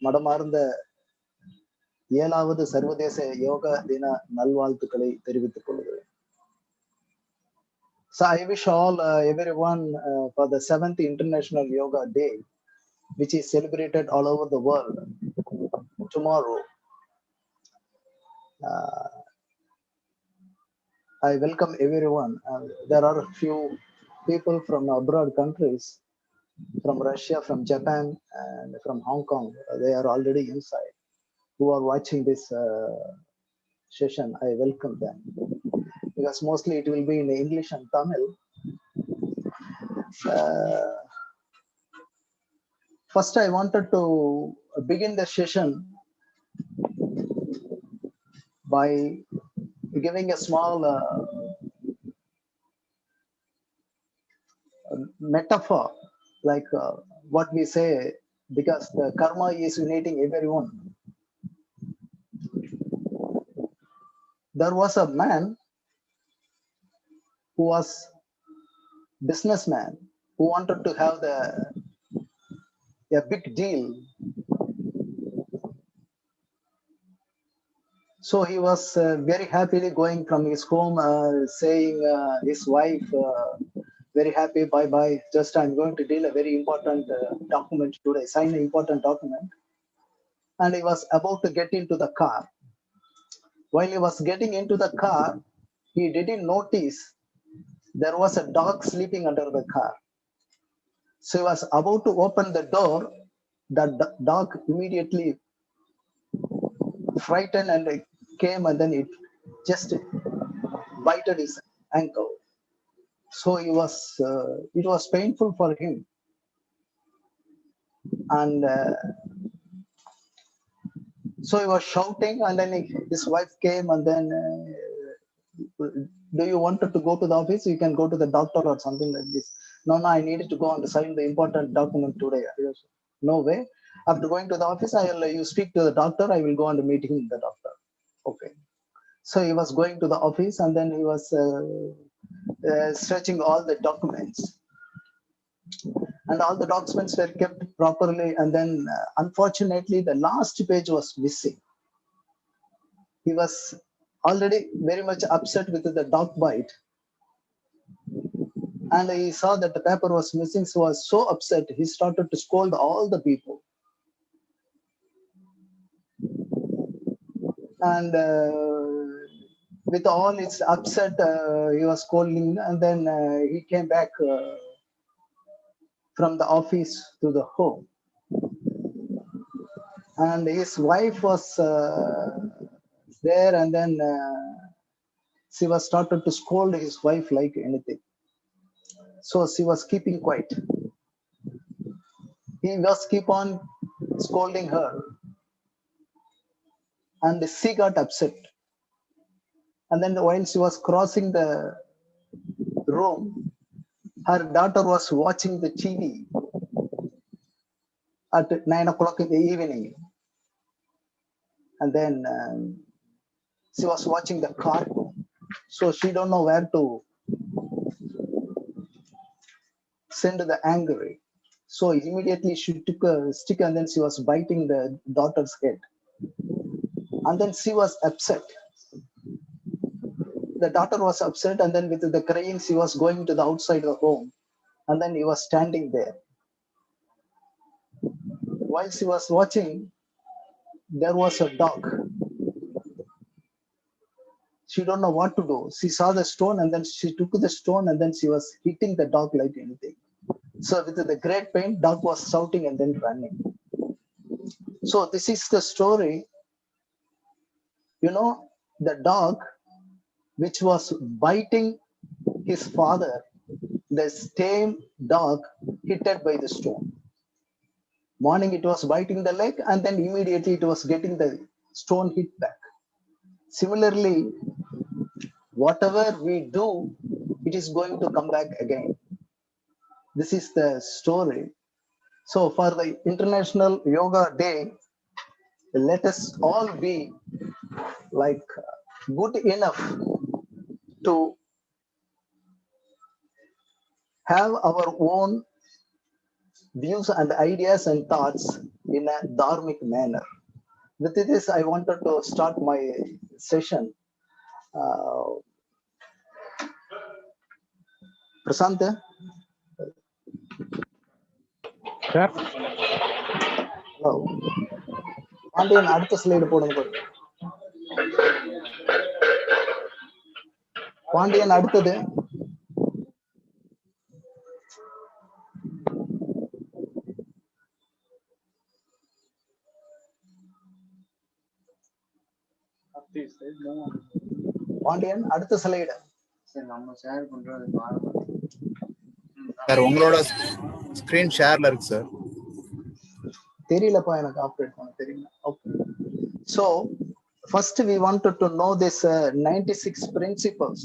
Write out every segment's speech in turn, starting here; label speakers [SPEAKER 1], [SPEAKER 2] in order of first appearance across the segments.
[SPEAKER 1] மடமார்ந்த 7வது சர்வதேச யோகா தின நல்வாழ்த்துக்களை தெரிவித்துக் கொள்கிறேன். So I wish all everyone for the 7th International Yoga Day, which is celebrated all over the world tomorrow. I welcome everyone. There are a few people from abroad countries, from Russia, from Japan, and from Hong Kong. They are already inside, who are watching this session. I welcome them, because mostly it will be in English and Tamil. First, I wanted to begin the session by giving a small metaphor, like what we say, because the karma is uniting everyone. There was a man who was businessman who wanted to have a big deal. So he was very happily going from his home, saying his wife, very happy, bye bye, just I'm going to deal a very important document today, sign an important document. And he was about to get into the car. While he was getting into the car, he didn't notice there was a dog sleeping under the car. So he was about to open the door. The dog immediately frightened and came, and then it just bited his ankle. So it was painful for him. And so he was shouting, and then his wife came, and then, do you want to go to the office? You can go to the doctor or something like this. No, I needed to go and sign the important document today. No way. After going to the office, you speak to the doctor. I will go and meet him, the doctor. Okay. So he was going to the office, and then he was searching all the documents. And all the documents were kept properly. And then, unfortunately, the last page was missing. He was already very much upset with the dog bite. And he saw that the paper was missing, so he was so upset, he started to scold all the people. And with all his upset, he was scolding, and then he came back from the office to the home. And his wife was there, and then she was started to scold his wife like anything. So she was keeping quiet. He was keep on scolding her, and she got upset. And then while she was crossing the room, her daughter was watching the TV at 9 o'clock in the evening. And then she was watching the cartoon. So she don't know where to send the angry. So immediately she took a stick, and then she was biting the daughter's head. And then she was upset. The daughter was upset, and then with the crying, she was going to the outside of the home. And then he was standing there. While she was watching, there was a dog. She don't know what to do. She saw the stone, and then she took the stone, and then she was hitting the dog like anything. So with the great pain, dog was shouting and then running. So this is the story. The dog which was biting his father, the same dog hit by the stone. Morning it was biting the leg, and then immediately it was getting the stone hit back. Similarly, whatever we do, it is going to come back again. This is the story. So for the International Yoga Day, let us all be like good enough to have our own views and ideas and thoughts in a dharmic manner. With this, I wanted to start my session. Prasanth?
[SPEAKER 2] Sir?
[SPEAKER 1] Hello. Pandian, அடுத்த slide போடுங்க. பாண்டியன் அடுத்தது. பாண்டியன் அடுத்த slide.
[SPEAKER 3] Sir நம்ம share பண்றது
[SPEAKER 4] sir உங்களோட screen ஷேர்ல இருக்கு sir.
[SPEAKER 1] தெரியலப்பா எனக்கு ஆப்ரேட் பண்ண தெரியல. Okay. So first we wanted to know this 96 principles.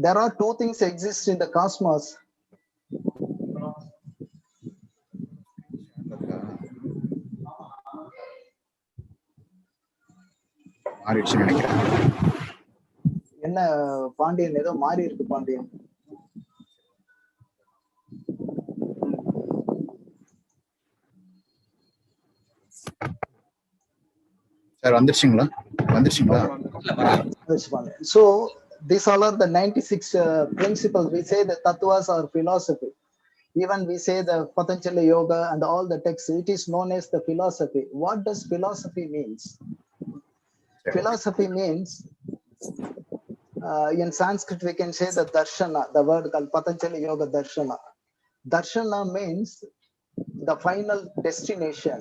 [SPEAKER 1] There are two things exist in the cosmos. என்ன பாண்டியன் ஏதோ மாறி இருக்கு பாண்டியன்.
[SPEAKER 4] சார் வந்துருச்சுங்களா?
[SPEAKER 1] So these all are the 96 principles. We say the tattvas or philosophy. Even we say the Patanjali yoga and all the texts, it is known as the philosophy. What does philosophy means? Philosophy means, in Sanskrit we can say the darshana, the word called Patanjali yoga darshana. Darshana means the final destination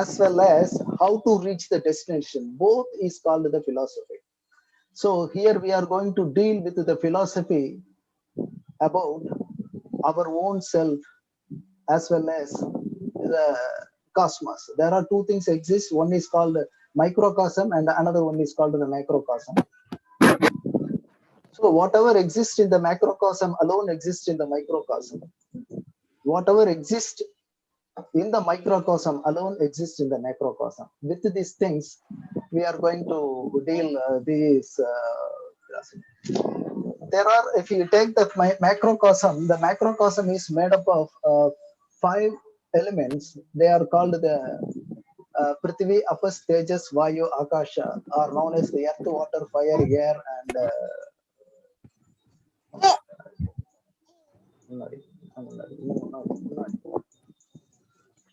[SPEAKER 1] as well as how to reach the destination. Both is called the philosophy. So here we are going to deal with the philosophy about our own self as well as the cosmos. There are two things exist. One is called microcosm and another one is called the macrocosm. So whatever exists in the macrocosm alone exists in the microcosm. Whatever exists in the microcosm alone exists in the macrocosm. With these things, we are going to deal these. There are, if you take the macrocosm, the macrocosm is made up of 5 elements. They are called the Prithvi, Apas, Tejas, Vayu, Akasha, are known as the earth, water, fire, air, and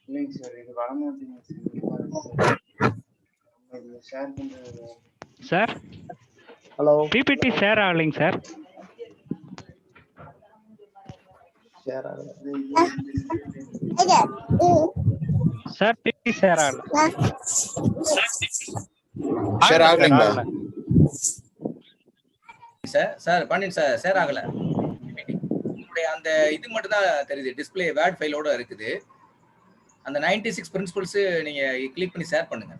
[SPEAKER 3] இல்லைங்க sir, இது வர மாட்டேங்குது share பண்றது.
[SPEAKER 2] Sir
[SPEAKER 1] hello,
[SPEAKER 2] PPT share ஆகலைங்க sir.
[SPEAKER 1] Share ஆகல
[SPEAKER 2] sir, PPT share ஆகல.
[SPEAKER 4] Share ஆகலைங்களா
[SPEAKER 5] sir? Sir Pandian sir share ஆகல. அந்த இது மட்டும் தான் தெரியுது, டிஸ்பிளே வேர்ட் ஃபைலோட இருக்குது. அந்த 96 பிரின்சிபல்ஸ் நீங்க கிளிக் பண்ணி ஷேர் பண்ணுங்க.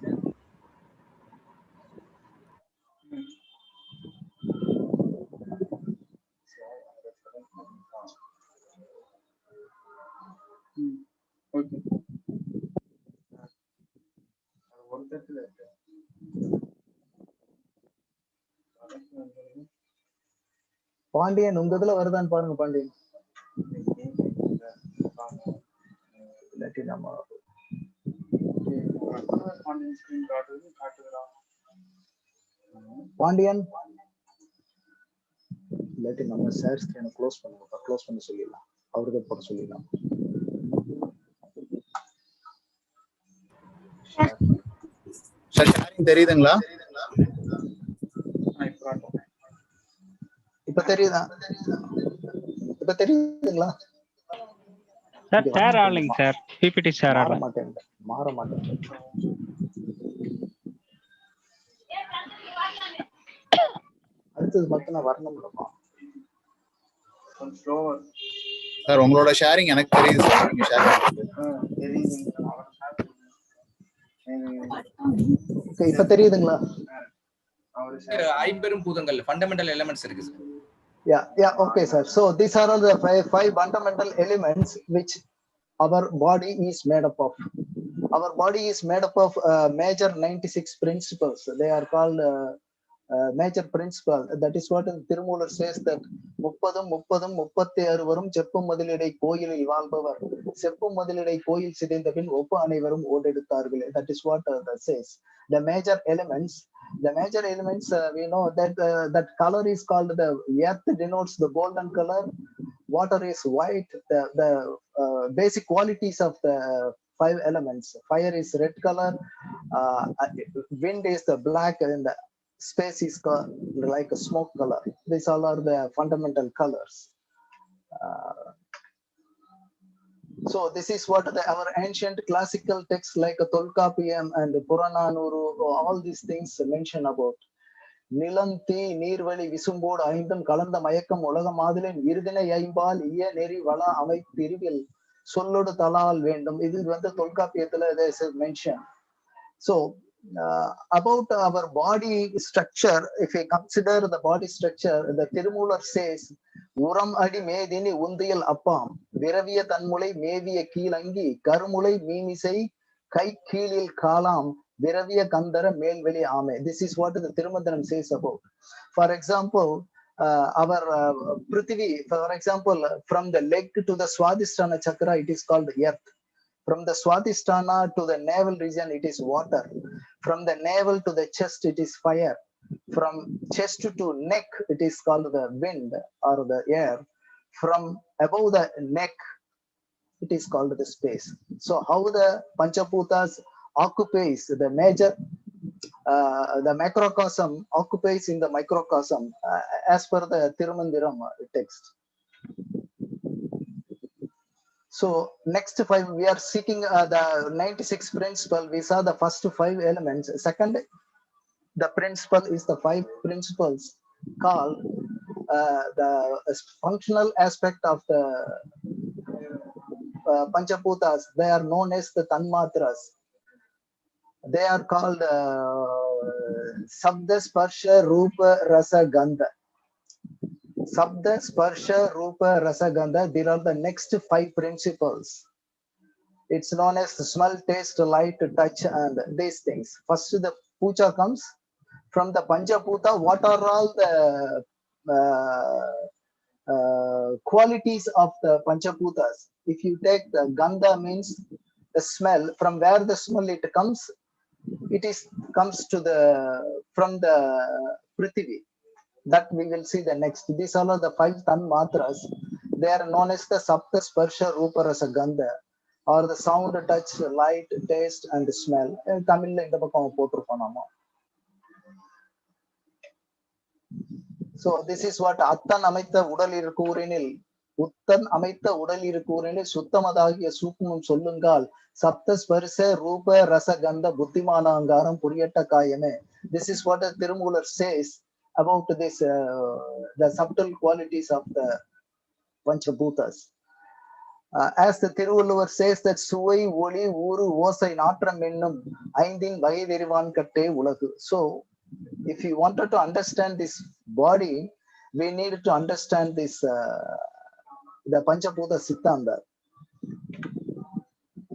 [SPEAKER 3] ஓகே. ஒரு தட்டுல இருக்கு.
[SPEAKER 1] பாண்டியன் உங்க இதுல வருதான்னு பாருங்க பாண்டியன். இல்லாட்டி நம்ம பாண்டியன் இல்லாட்டி நம்ம ஷேர் ஸ்கிரீனை க்ளோஸ் பண்ணுங்க, க்ளோஸ் பண்ண சொல்லிடலாம், அவருக்கு போட சொல்லிடலாம்.
[SPEAKER 4] சார் ஷேரிங் தெரியுதுங்களா?
[SPEAKER 1] இப்ப தெரியுதா? இப்ப தெரியுதுங்களா?
[SPEAKER 2] சார் ஷேர் ஆகலைங்க சார், பிபிடி ஷேர் ஆகல.
[SPEAKER 1] மாற மாட்டேன். அடுத்தது மட்டும் நான் வரணும்லப்பா.
[SPEAKER 4] சார் உங்களோட ஷேரிங் எனக்கு தெரியுது சார். நீங்க ஷேர்
[SPEAKER 1] ஓகே, இப்ப தெரியுதுங்களா?
[SPEAKER 5] ஐம்பெரும் பூதங்கள் ஃபண்டமெண்டல் எலிமெண்ட்ஸ் இருக்கு sir.
[SPEAKER 1] Yeah, okay sir. So these are all the five fundamental elements which our body is made up of. Our body is made up of major 96 principles. They are called major principle. That is what Tirumular says, that முப்பதும் 36 வரும் செப்பும் மதிலிடை கோயிலில் வாழ்பவர் செப்பும் மதிலிடை கோயில் சிதைந்த பின் ஒப்பு அனைவரும் ஓடெடுத்தார்கள். That is what that says. The major elements, we know that that color is called, the earth denotes the golden color, water is white, the basic qualities of the 5 elements. Fire is red color, wind is the black, and the space is like a smoke color. These all are the fundamental colors. So this is what our ancient classical texts like Tolkapiyam and Purananuru, all these things mention about. நிலம் தீ நீர்வழி விசும்போடு ஐந்தும் கலந்த மயக்கம் உலக மாதிலின் இருதினை ஐம்பால் இய நெறி வள அமைப்பிரிவில் சொல்லோடு தலால் வேண்டும். இது தொல்காப்பியத்துல mention. So about our body structure, if we consider the body structure, the Tirumular says, உரம் அடி மேதினி உந்தியல் அப்பாம் விரவிய தன்முலை மேவிய கீழங்கி கருமுலை மீமிசை கை கீழில் காலாம் விரவிய கந்தர மேல்வெளி ஆமை. This is what the Tirumandram says about. For example, our Prithvi, for example, from the leg to the Swadhisthana chakra, it is called earth. From the Swadhisthana to the navel region, it is water. From the navel to the chest, it is fire. From chest to neck, it is called the wind or the air. From above the neck, it is called the space. So how the Panchaputas occupies the major, the macrocosm occupies in the microcosm, as per the Tirumandiram text. So next 5, we are seeking the 96 principle. We saw the first 5 elements. Second, the principle is the 5 principles called the functional aspect of the Panchaputas. They are known as the Tanmatras. They are called Sabda, Sparsha, Rupa, Rasa, Gandha. Sabda, Sparsha, Rupa, Rasa, Gandha. There are the next 5 principles. It's known as smell, taste, light, touch, and these things. First, the puja comes from the Panchaputa. What are all the qualities of the Panchaputas? If you take the Gandha, means the smell. From where the smell it comes, comes to the from the Prithvi. That we will see the next. These are the 5 Tanmatras. They are known as the Sapta, Sparsha, Rupa, Rasa, Gandha, or the sound, touch, light, taste, and smell. Tamil la indha pakkam potrupom nama. So this is what Attan amaitha udal irukoorinil உத்தன் அமைத்த உடல் இருக்கூரில் சுத்தமதாகிய சூக்குமம் சொல்லுங்கால் சப்த ஸ்பர்ச ரூப ரச கந்த புத்திமான அங்காரம் புரியட்ட காயமே. This is what the Tirumular says about this, the subtle qualities of the Panchabhutas. As the Tiruvulluvar says that சுவை ஒளி ஊறு ஓசை நாற்றம் என்னும் ஐந்தின் வகை தெரிவான் கட்டே உலகு. So if you wanted to understand this body, we need to understand this the Panchabhuta Siddhanta.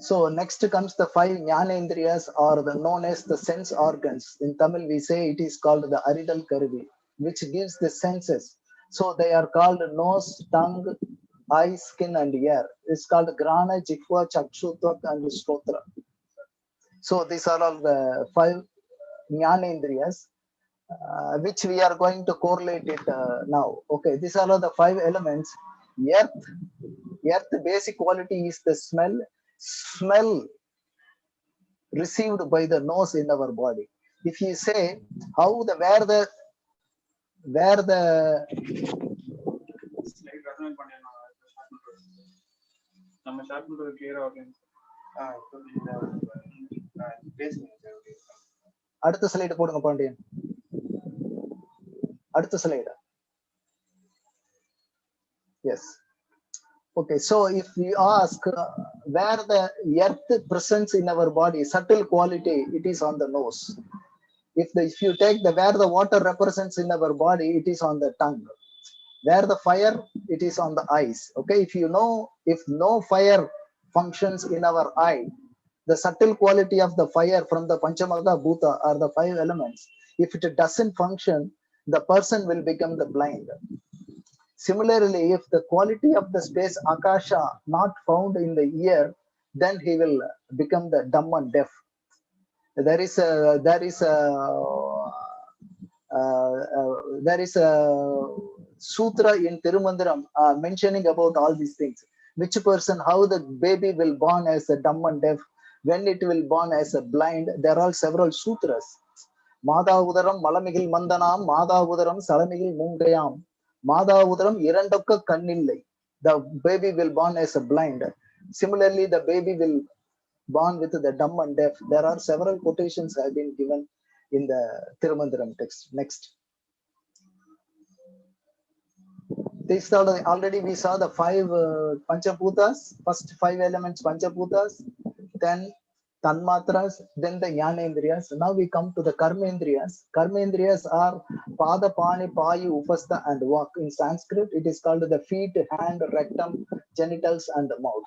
[SPEAKER 1] So next comes the 5 Jnanendriyas, or the known as the sense organs. In Tamil we say it is called the Aridal Karuvi, which gives the senses. So they are called nose, tongue, eye, skin, and ear. It's called Grana, Jikva, Chakshu, Tvak, and Stotra. So these are all the 5 Jnanendriyas, which we are going to correlate it now. Okay, these are all the 5 elements. Earth basic quality is the smell received by the nose in our body. If you say how the where the
[SPEAKER 3] நம்ம share பண்றது கிளியரா okay.
[SPEAKER 1] அடுத்த slide போடுங்க பாண்டியன். அடுத்த slide. Yes. Okay, so if we ask where the earth presents in our body, subtle quality, it is on the nose. If you take where the water represents in our body, it is on the tongue. Where the fire, it is on the eyes. Okay, if no fire functions in our eye, the subtle quality of the fire from the Panchamagga Bhuta, or the 5 elements, If it doesn't function, the person will become the blind. Similarly, if the quality of the space akasha not found in the ear, then he will become the dumb and deaf. There is a sutra in Tirumandiram mentioning about all these things. Which person, how the baby will born as a dumb and deaf, when it will born as a blind. There are several sutras. Mada udaram malamigil mandanam, Mada udaram salamigil mungayam, Mada udaram irandokka kannillai. The baby will born as a blind. Similarly, the baby will born with the dumb and deaf. There are several quotations have been given in the Tirumandiram text. Next. This already we saw the five Panchabhutas, first five elements Panchabhutas, then Tanmatras, then the Jnanendriyas. Now we come to the Karmendriyas. Karmendriyas are Pada, Pani, Payu, Upastha and Vak. In Sanskrit, it is called the feet, hand, rectum, genitals and the mouth.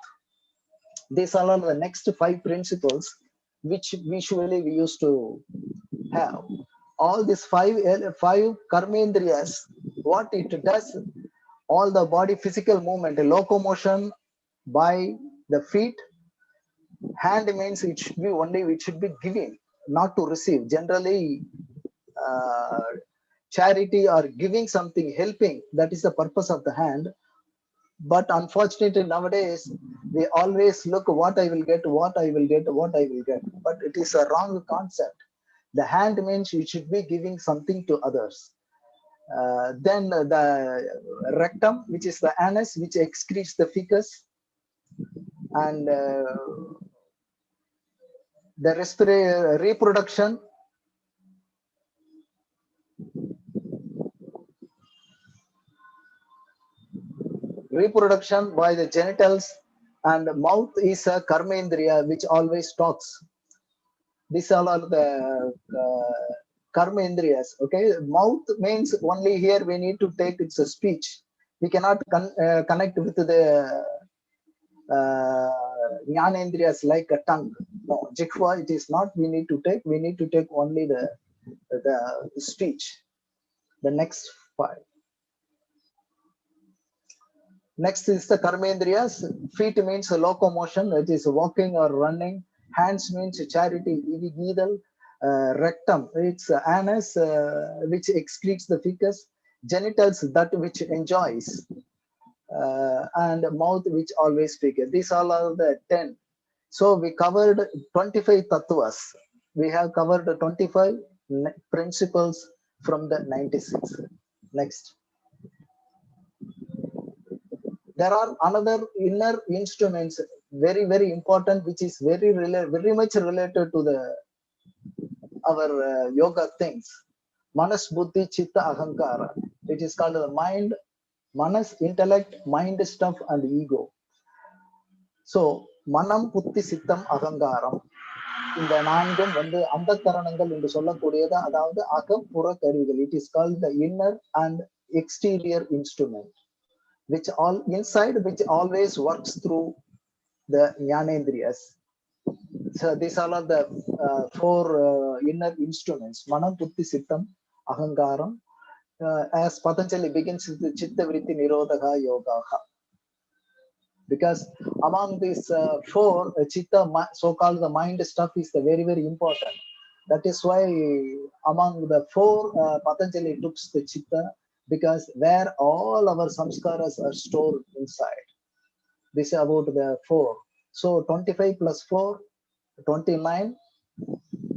[SPEAKER 1] These are the next five principles which visually we used to have. All these five Karmendriyas, what it does, all the body physical movement, locomotion by the feet. Hand means it should be only, it should be giving, not to receive. Generally, charity or giving something, helping, that is the purpose of the hand. But unfortunately, nowadays, we always look what I will get, what I will get, what I will get. But it is a wrong concept. The hand means you should be giving something to others. Then the rectum, which is the anus, which excretes the fecus, and the reproduction. Reproduction by the genitals, and mouth is a karmendriya which always talks. These all are the karmendriyas. Okay, mouth means only here we need to take its a speech. We cannot connect with the jnanendriyas like a tongue. No, jikva it is not. We need to take only the speech. The next five. Next is the karmendriyas. Feet means locomotion, that is walking or running. Hands means charity, evigidal. Rectum, it's anus which excretes the fecus. Genitals, that which enjoys. And mouth which always speaks. These all are the 10. So we covered 25 tattvas. We have covered 25 principles from the 96. Next. There are another inner instruments, very, very important, which is very much related to the our yoga things. Manas, Buddhi, Chitta, Ahankara. It is called the mind, Manas, intellect, mind stuff, and ego. So, Manam, Buddhi, Sittam, Ahankaram. இந்த நான்கும் வந்து அந்த கரணங்கள் என்று சொல்லக்கூடியது, அதாவது அகப்புற கருவிகள். It is called the inner and exterior instrument, which all inside, which always works through the jnanendriyas. So these are the four inner instruments: Manam, Buddhi, Sittam, Ahankaram. As Patanjali begins with the Chitta Vritti Nirodha Yogaha. Because among these four, Chitta, so-called the mind stuff, is the very, very important. That is why among the four, Patanjali took the Chitta, because where all our samskaras are stored inside. This is about the four. So 25 plus 4, 29.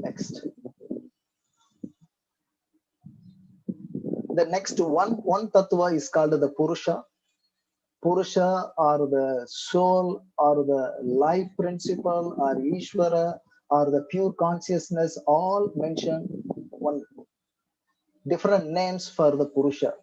[SPEAKER 1] Next. The next one tattva is called the Purusha. Purusha, or the soul, or the life principle, or Ishvara, or the pure consciousness, all mention one different names for the Purusha.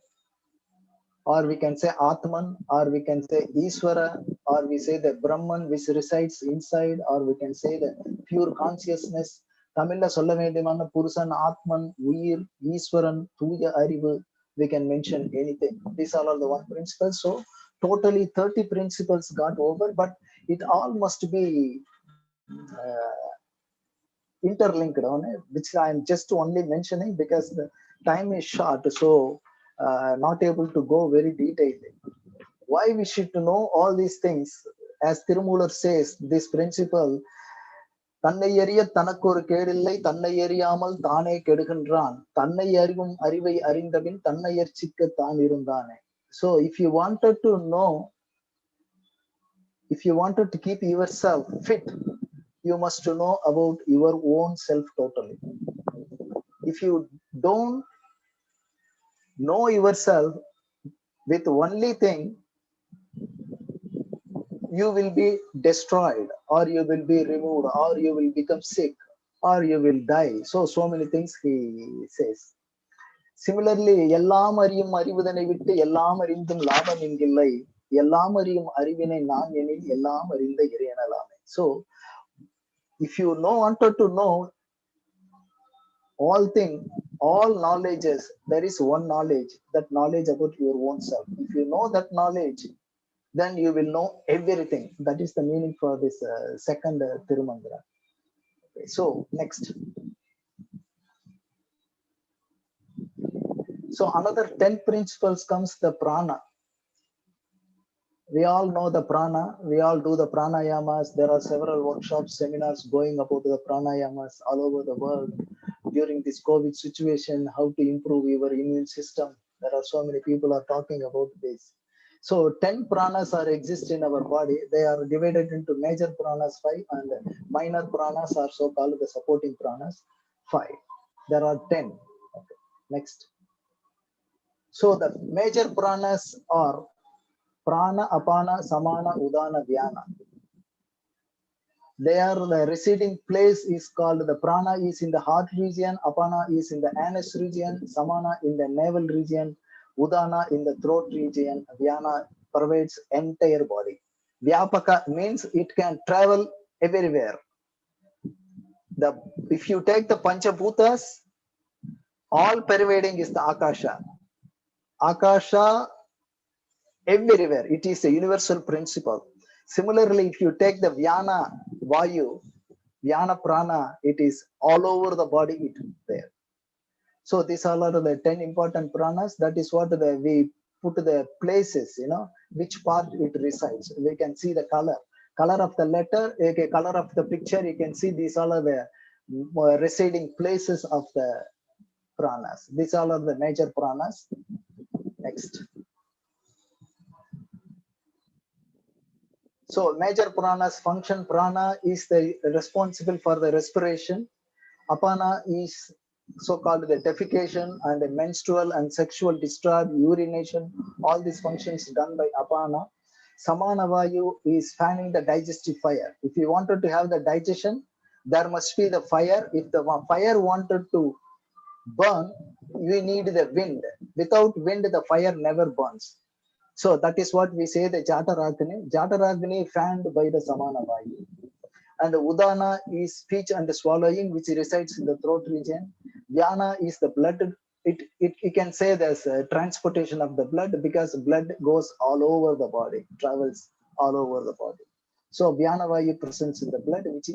[SPEAKER 1] Or we can say Atman, or we can say Ishvara, or we say the Brahman which resides inside, or we can say the pure consciousness. Tamilla சொல்ல வேண்டுமான புருஷன், ஆத்மன், உயிர், ஈஸ்வரன், தூய அறிவு, we can mention anything. These are all the one principles. So totally 30 principles got over, but it all must be interlinked on it, which I'm just only mentioning because the time is short, so not able to go very detailed. Why we should know all these things? As Tirumular says, this principle, தன்னை எறிய தனக்கு ஒரு கேடில்லை, தன்னை எறியாமல் தானே கெடுகின்றான், தன்னை அறிவும் அறிவை அறிந்தபின் தன்னை எர்ச்சிக்க தான் இருந்தானே. So if you wanted to keep yourself fit, you must know about your own self totally. If you don't know yourself with only thing, you will be destroyed, or you will be removed, or you will become sick, or you will die. So many things he says. Similarly, எல்லாம் அறியும் அறிவுதனை விட்டு எல்லாம் அறிந்தும் லாபம் என்கில்லை, எல்லாம் அறியும் அறிவினை நான் எனில் எல்லாம் அறிந்த இறையனலாமே. So if you wanted to know all things, all knowledges, there is one knowledge, that knowledge about your own self. If you know that knowledge, then you will know everything. That is the meaning for this second Tirumandra. Okay, so next. So another 10 principles comes the prana. We all know the prana. We all do the pranayamas. There are several workshops, seminars going about the pranayamas all over the world. During this COVID situation, how to improve your immune system. There are so many people are talking about this. So 10 pranas are exist in our body. They are divided into major pranas 5 and minor pranas are so called the supporting pranas 5. There are 10. Okay. Next. So the major pranas are prana, apana, samana, udana, dhyana. The residing place is called, the prana is in the heart region, apana is in the anus region, samana in the navel region, udana in the throat region, dhyana pervades entire body. Vyapaka means it can travel everywhere. If you take the Panchabhutas, all pervading is the Akasha. Akasha everywhere. It is a universal principle. Similarly, if you take the Vyana Vayu, Vyana Prana, it is all over the body, it is there. So these are the 10 important pranas. That is what we put the places, which part it resides. We can see the color of the letter, color of the picture. You can see these all are the residing places of the pranas. These all are the major pranas. Next. So major pranas function. Prana is the responsible for the respiration. Apana is so-called the defecation and the menstrual and sexual discharge, urination, all these functions done by apana. Samana vayu is fanning the digestive fire. If you wanted to have the digestion, there must be the fire. If the fire wanted to burn, you need the wind. Without wind, the fire never burns. So that is what we say the Jataragni. Jataragni fanned by the Samana vayu. And the udana is speech and swallowing, which resides in the throat region. Dhyana is the blood. You can say there's a transportation of the blood because blood goes all over the body, travels all over the body. So Dhyana Vayu presents in the blood, which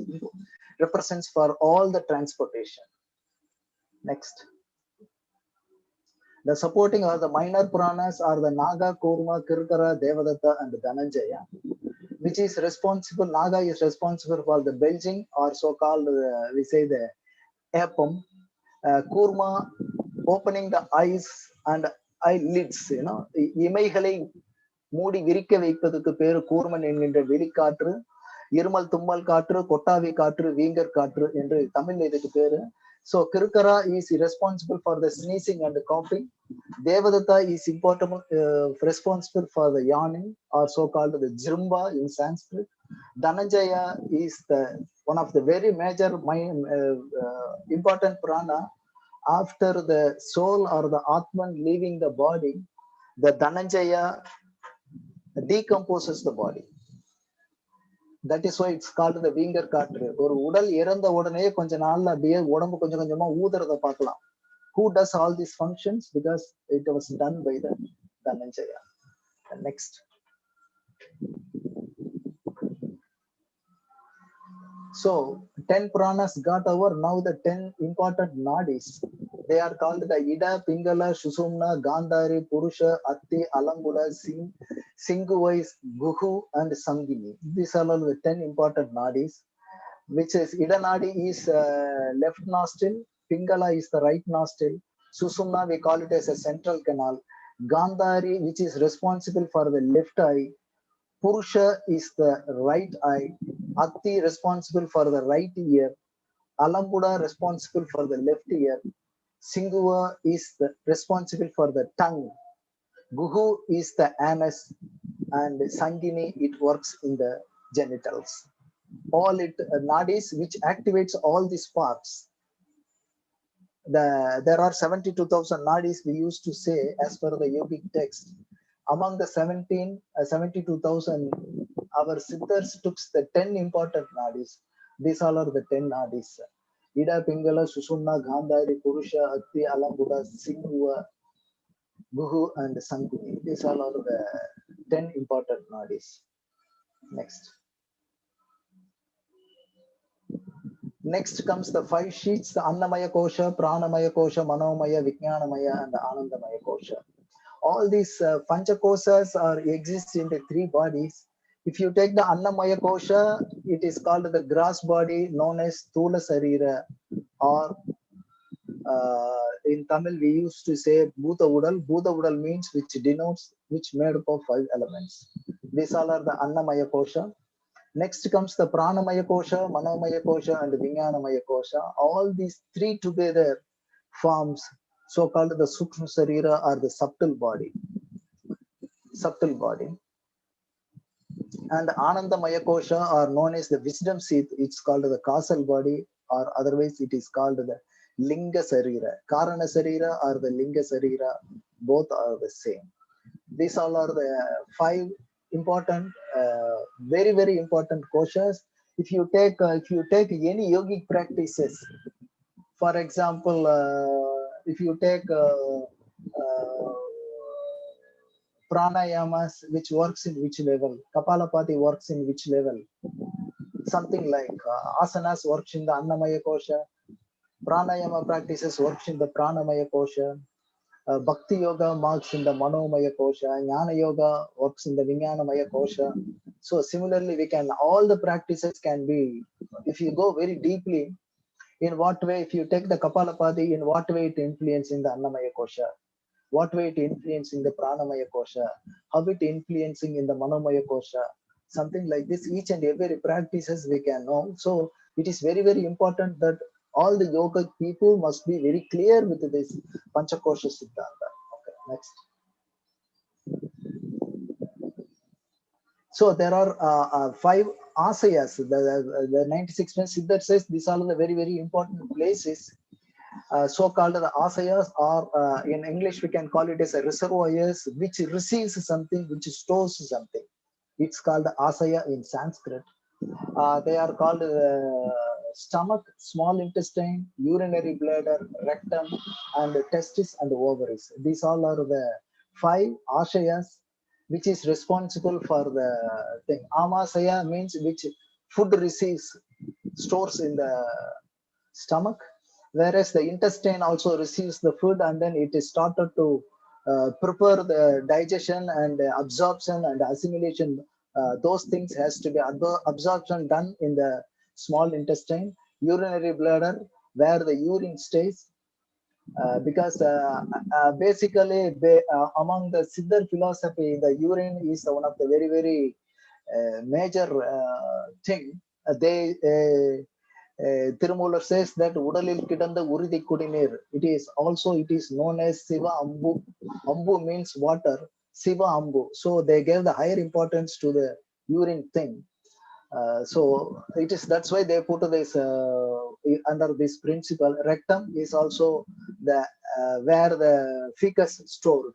[SPEAKER 1] represents for all the transportation. Next. The supporting or the minor pranas are the Naga, Kurma, Kirkara, Devadatta, and Dhananjaya, which is responsible. Naga is responsible for the belching, or so-called, we say the apum. Kurma, opening the eyes and eyelids, இமைகளை மூடி விரிக்க வைப்பதற்கு பேரு கூர்மன் என்கின்ற வெளிக்காற்று. இருமல், தும்மல் காற்று, கொட்டாவி காற்று, வீங்கர் காற்று என்று தமிழ்ல இதுக்கு பேரு. So Kirkara is responsible for the sneezing and coughing. Devadatta is responsible for the yawning, or so-called the Jrimba in Sanskrit. Dhananjaya is one of the very major important prana. After the soul or the Atman leaving the body, the Dhananjaya decomposes the body. That is why it's called the Vinger Katru. ஒரு உடல் இறந்த உடனே கொஞ்ச நாள்ல அப்படியே உடம்பு கொஞ்சம் கொஞ்சமா ஊதுறத பார்க்கலாம். Who does all these functions? Because it was done by the Dhananjaya. Next. So 10 pranas got over. Now the 10 important nadis. They are called the Ida, Pingala, Shusumna, Gandhari, Purusha, Atti, Alangula, Singuvais, Guhu, and Sangini. These are all the 10 important nadis, which is Ida Nadi is left nostril, Pingala is the right nostril, Susumna we call it as a central canal, Gandhari which is responsible for the left eye, Purusha is the right eye, Atti responsible for the right ear, Alambuda responsible for the left ear, Singuva is the responsible for the tongue, Guhu is the anus, and Sangini it works in the genitals. All it nadis which activates all these parts. There are 72,000 nadis we used to say as per the yogic text. Among the 72,000, our siddhas took the 10 important nadis. These all are the 10 nadis. Ida, Pingala, Sushumna, Gandhari, Purusha, Atti, Alambuda, Singhuva, Guhu, and Sanguni. These all are the 10 important nadis. Next. Next comes the 5 sheets, the Annamaya Kosha, Pranamaya Kosha, Manomaya, Vijnanamaya, and the Anandamaya Kosha. All these Panchakosas exist in the 3 bodies. If you take the Annamaya Kosha, it is called the grass body known as Thula Sarira, or in Tamil we used to say Bhuta Udal. Bhuta Udal means which denotes which made up of 5 elements. These all are the Annamaya Kosha. Next comes the Pranamaya Kosha, Manomaya Kosha, and Vijnanamaya Kosha. All these 3 together forms so-called the Sukshma Sarira, or the subtle body. Subtle body. And Anandamaya Kosha are known as the wisdom seat. It's called the causal body, or otherwise it is called the Linga Sarira. Karana Sarira or the Linga Sarira, both are the same. These all are the 5 important, very important koshas. If you take any yogic practices, for example, if you take pranayamas, which works in which level, Kapalapati works in which level, something like asanas works in the Annamaya Kosha, pranayama practices works in the Pranamaya Kosha, Bhakti Yoga marks in the Manomaya Kosha, Jnana Yoga works in the Vijnanamaya Kosha. So similarly, all the practices can be, if you go very deeply, in what way, if you take the Kapalapati, in what way it influences in the Annamaya Kosha, what way it influencing the Pranamaya Kosha, how it influencing in the Manomaya Kosha, something like this. Each and every practices we can know. So it is very important that all the yoga people must be very clear with this Panchakosha Siddhanta. Okay, next. So there are 5 asayas. The 96 Siddhar says these are the very important places. So-called the asayas, or in English we can call it as a reservoirs, which receives something, which stores something. It's called asaya in Sanskrit. They are called stomach, small intestine, urinary bladder, rectum, and testis and ovaries. These all are the 5 ashayas, which is responsible for the thing. Amasaya means which food receives, stores in the stomach, whereas the intestine also receives the food, and then it is started to prepare the digestion and absorption and assimilation. Those things has to be absorption done in the small intestine. Urinary bladder, where the urine stays, because basically among the Siddhar philosophy, the urine is one of the very major thing. Tirumular says that Udalil Kidanda Uridi Kudinir. It is known as Siva Ambu. Ambu means water. Siva Ambu. So they gave the higher importance to the urine thing. So that's why they put this under this principle. Rectum is also the where the fecus stored,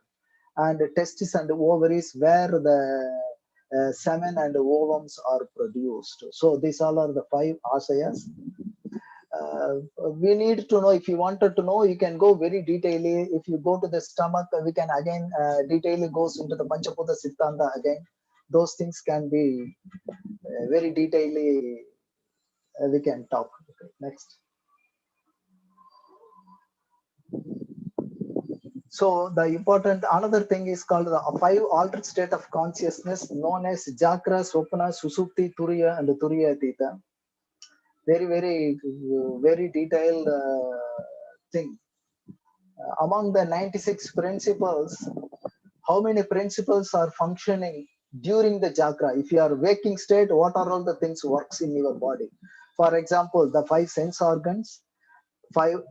[SPEAKER 1] and testis and ovaries where the semen and ovums are produced. So these all are the 5 asayas. We need to know, if you wanted to know, you can go very detailly. If you go to the stomach, we can again detailly goes into the Panchakota Siddhanta again. Those things can be very detailly we can talk. Okay, next. So the important another thing is called the 5 altered state of consciousness known as Jakra, Swapna, Susupti, Turiya, and Turiya Atita. Very detailed thing. Among the 96 principles, how many principles are functioning during the Jakra? If you are waking state, what are all the things works in your body? For example, the 5 sense organs, 5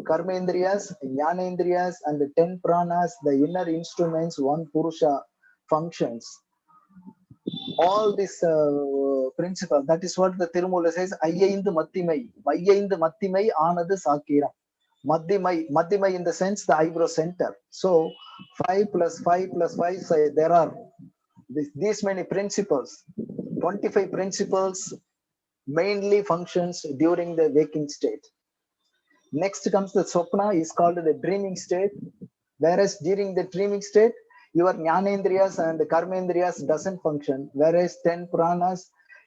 [SPEAKER 1] karmendriyas, jnanendriyas, and the 10 pranas, the inner instruments, 1 purusha functions. All this principle, that is what the Tirumula says, ஐயைந்து மத்திமை ஆனது சாக்கிரம். Madhimai in the sense the eyebrow center. So 5 plus 5 plus 5, say there are these many principles, 25 principles mainly functions during the waking state. Next comes the Swapna, is called the dreaming state. Whereas during the dreaming state, your Jnanendriyas and the Karmendriyas doesn't function. Whereas 10 pranas,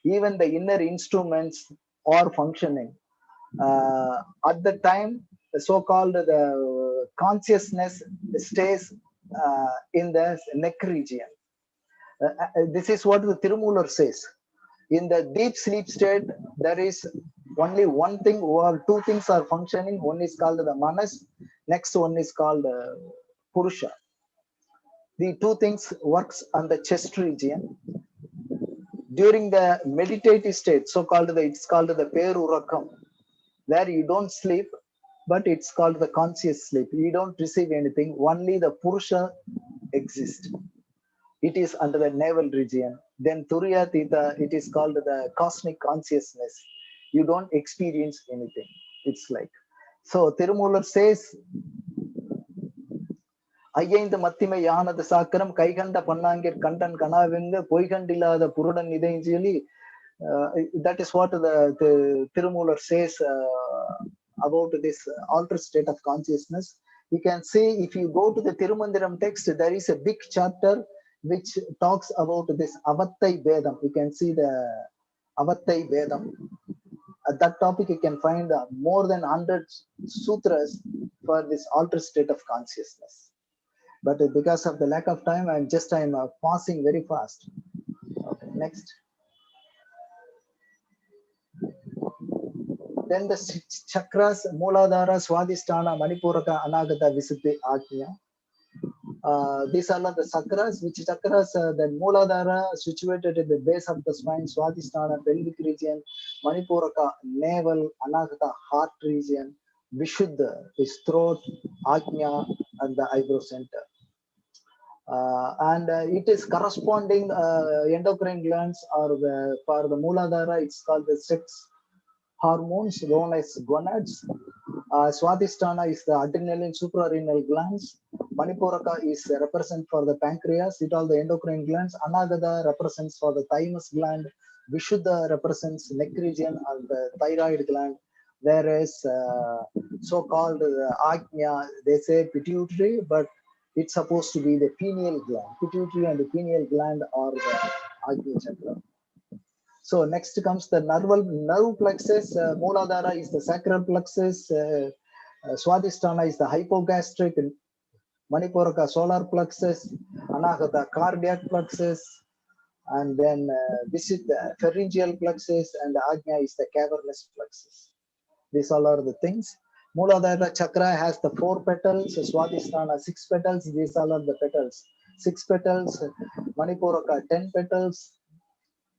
[SPEAKER 1] even the inner instruments are functioning. At the time, the so-called the consciousness stays in the neck region. This is what the Tirumular says. In the deep sleep state, there is only one thing or 2 things are functioning. One is called the Manas, next one is called Purusha. The 2 things works on the chest region. During the meditative state, it's called the Perurakam, where you don't sleep, but it's called the conscious sleep. You don't receive anything, only the Purusha exists. It is under the navel region. Then Turiya Tita, it is called the cosmic consciousness. You don't experience anything. It's like. So Tirumular says, ஐயைந்து மத்திமை யானது சாக்கரம் கைகண்ட பன்னாங்கர் கண்டன் கனாவெங்க பொய்கண்டில்லாத புருடன் இதைன்னு சொல்லி that is what the Tirumular says about this altered state of consciousness. You can see if you go to the Tirumandiram text, there is a big chapter which talks about this Avattai Vedam. You can see the Avattai Vedam. At that topic, you can find more than 100 sutras for this altered state of consciousness. But because of the lack of time, I'm passing very fast. Okay, next. Then the chakras, Mooladhara, Swadhisthana, Manipuraka, Anagata, Visuddhi, Ajna. These are the chakras. Which chakras? The Mooladhara situated at the base of the spine, Swadhisthana, pelvic region, Manipuraka, navel, Anagata, heart region, Vishuddha is throat, Ajna, and the eyebrow center. And it is corresponding endocrine glands, or for the Mooladhara, it's called the 6 hormones known as gonads. Swadhisthana is the adrenal and suprarenal glands. Manipuraka is represent for the pancreas. It all the endocrine glands. Anagata represents for the thymus gland. Vishuddha represents neck region or the thyroid gland. Whereas so-called Ajna, they say pituitary, but it's supposed to be the pineal gland. Pituitary and the pineal gland are the Ajna chakra. So next comes the nerve plexus. Mooladhara is the sacral plexus. Swadhisthana is the hypogastric. Manipuraka solar plexus. Anahata cardiac plexus. And then Vishuddha pharyngeal plexus, and Ajna is the cavernous plexus. These all are the things. Mooladhara chakra has the 4 petals. Swadhisthana 6 petals. These all are the petals. 6 petals. Manipuraka 10 petals.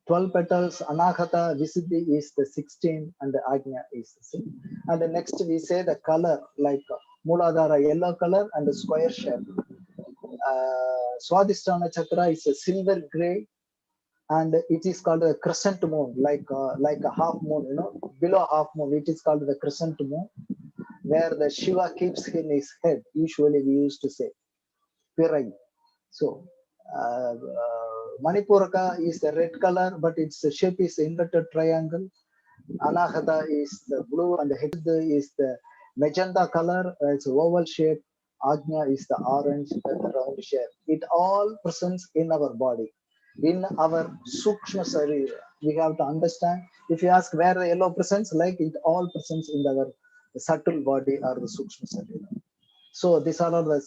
[SPEAKER 1] 12 petals. Anahata Visuddhi is the 16, and the Ajna is the 6. And the next we say the color, like Mooladhara yellow color and the square shape. Swadhisthana chakra is a silver gray, and it is called a crescent moon, like a half moon, below half moon. It is called the crescent moon, where the Shiva keeps in his head. Usually we used to say Pirai. So Manipuraka is the red color, but its shape is inverted triangle. Anahata is the blue, and the head is the magenta color. It's oval shape. Ajna is the orange round shape. It all presents in our body, in our Sukshma Sarira. we have to understand. If you ask where the yellow presents, like it all presents in our subtle body or the Sukshma Sarira. So these are all the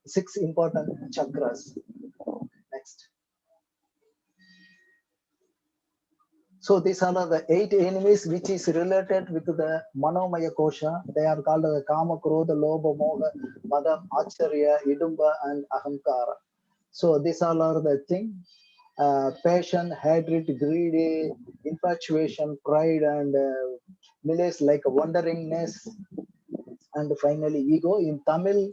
[SPEAKER 1] 6 important chakras. Next. So these are the 8 enemies which is related with the Manomaya Kosha. They are called the Kama, Krodha, Lobha, Moha, Madam, Acharya, Idumba, and Ahamkara. So these all are the thing. Passion, hatred, greed, infatuation, pride, and malaise like wanderingness, and finally ego. In Tamil,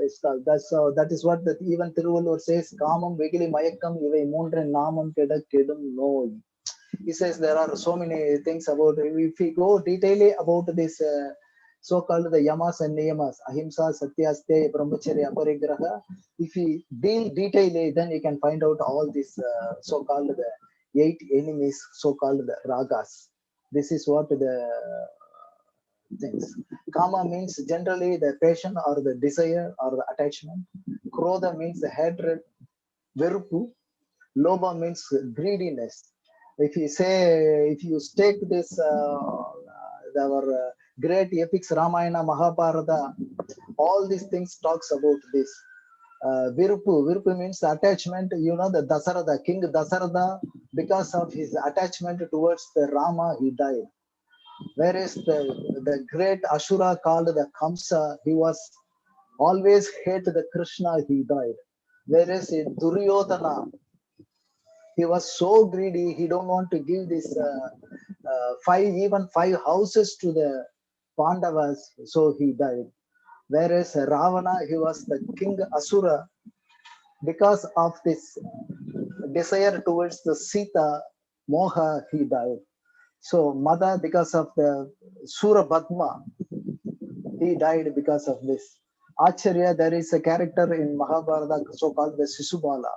[SPEAKER 1] it's called, that is what that even Thiruvalur says, Kamam, Vigili, Mayakam, Ivai Mundre, Namam, Keda, Kedum, no. He says there are so many things about, if we go detailedly about this so-called the yamas and niyamas, ahimsa, satya, steya, brahmacharya, aparigraha, if we deal detailedly, then you can find out all these so-called the 8 enemies, so-called the ragas. This is what the things. Kama means generally the passion or the desire or the attachment. Krodha means the hatred, verupu. Lobha means greediness. If you say, if you take this, our great epics, Ramayana, Mahabharata, all these things talks about this. Virupu means attachment. You know, the Dasarada, King Dasarada, because of his attachment towards the Rama, he died. Whereas the great Ashura called the Kamsa, he was always hate the Krishna, he died. Whereas in Duryodhana, he was so greedy, he don't want to give this 5 houses to the Pandavas, so he died. Whereas Ravana, he was the king Asura, because of this desire towards the Sita, Moha, he died. So Mada, because of the Sura Padma, he died because of this. Acharya, there is a character in Mahabharata so-called the Sisubala.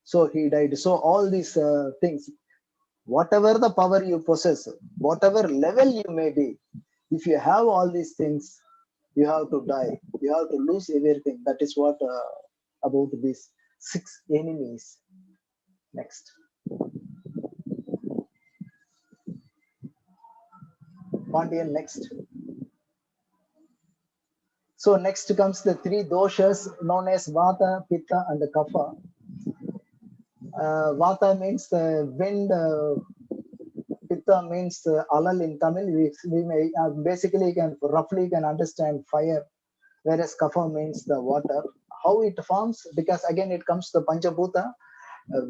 [SPEAKER 1] So he died. So all these things, whatever the power you possess, whatever level you may be, if you have all these things, you have to die. You have to lose everything. That is what about these 6 enemies. Next. Pandian, next. So next comes the 3 doshas known as Vata, Pitta, and the Kapha. Vata means the wind, Pitta means alal in Tamil. We may basically can roughly can understand fire, whereas Kapha means the water. How it forms? Because again it comes to Panchabhuta.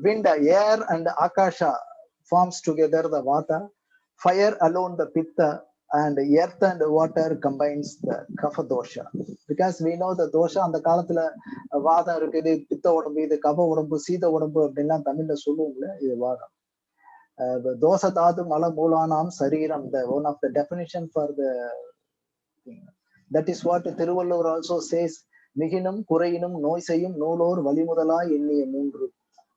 [SPEAKER 1] Wind, air, and Akasha forms together the Vata. Fire alone the Pitta, and earth and water combines the Kapha dosha. Because we know the dosha அந்த காலத்துல வாதம் இருக்குது, பித்த உடம்பு, இது கப உடம்பு, சீத உடம்பு அப்படின்லாம் தமிழ்ல சொல்லுவோம்ல, இது வாதம். Dosa dhatu mala moolanam sariram, the one of the definition for the thing. That is what Thiruvalur also says, மிகினும் குறையினும் நோய் செய்யும் நூலோர் வழிமுதலா எண்ணிய 3.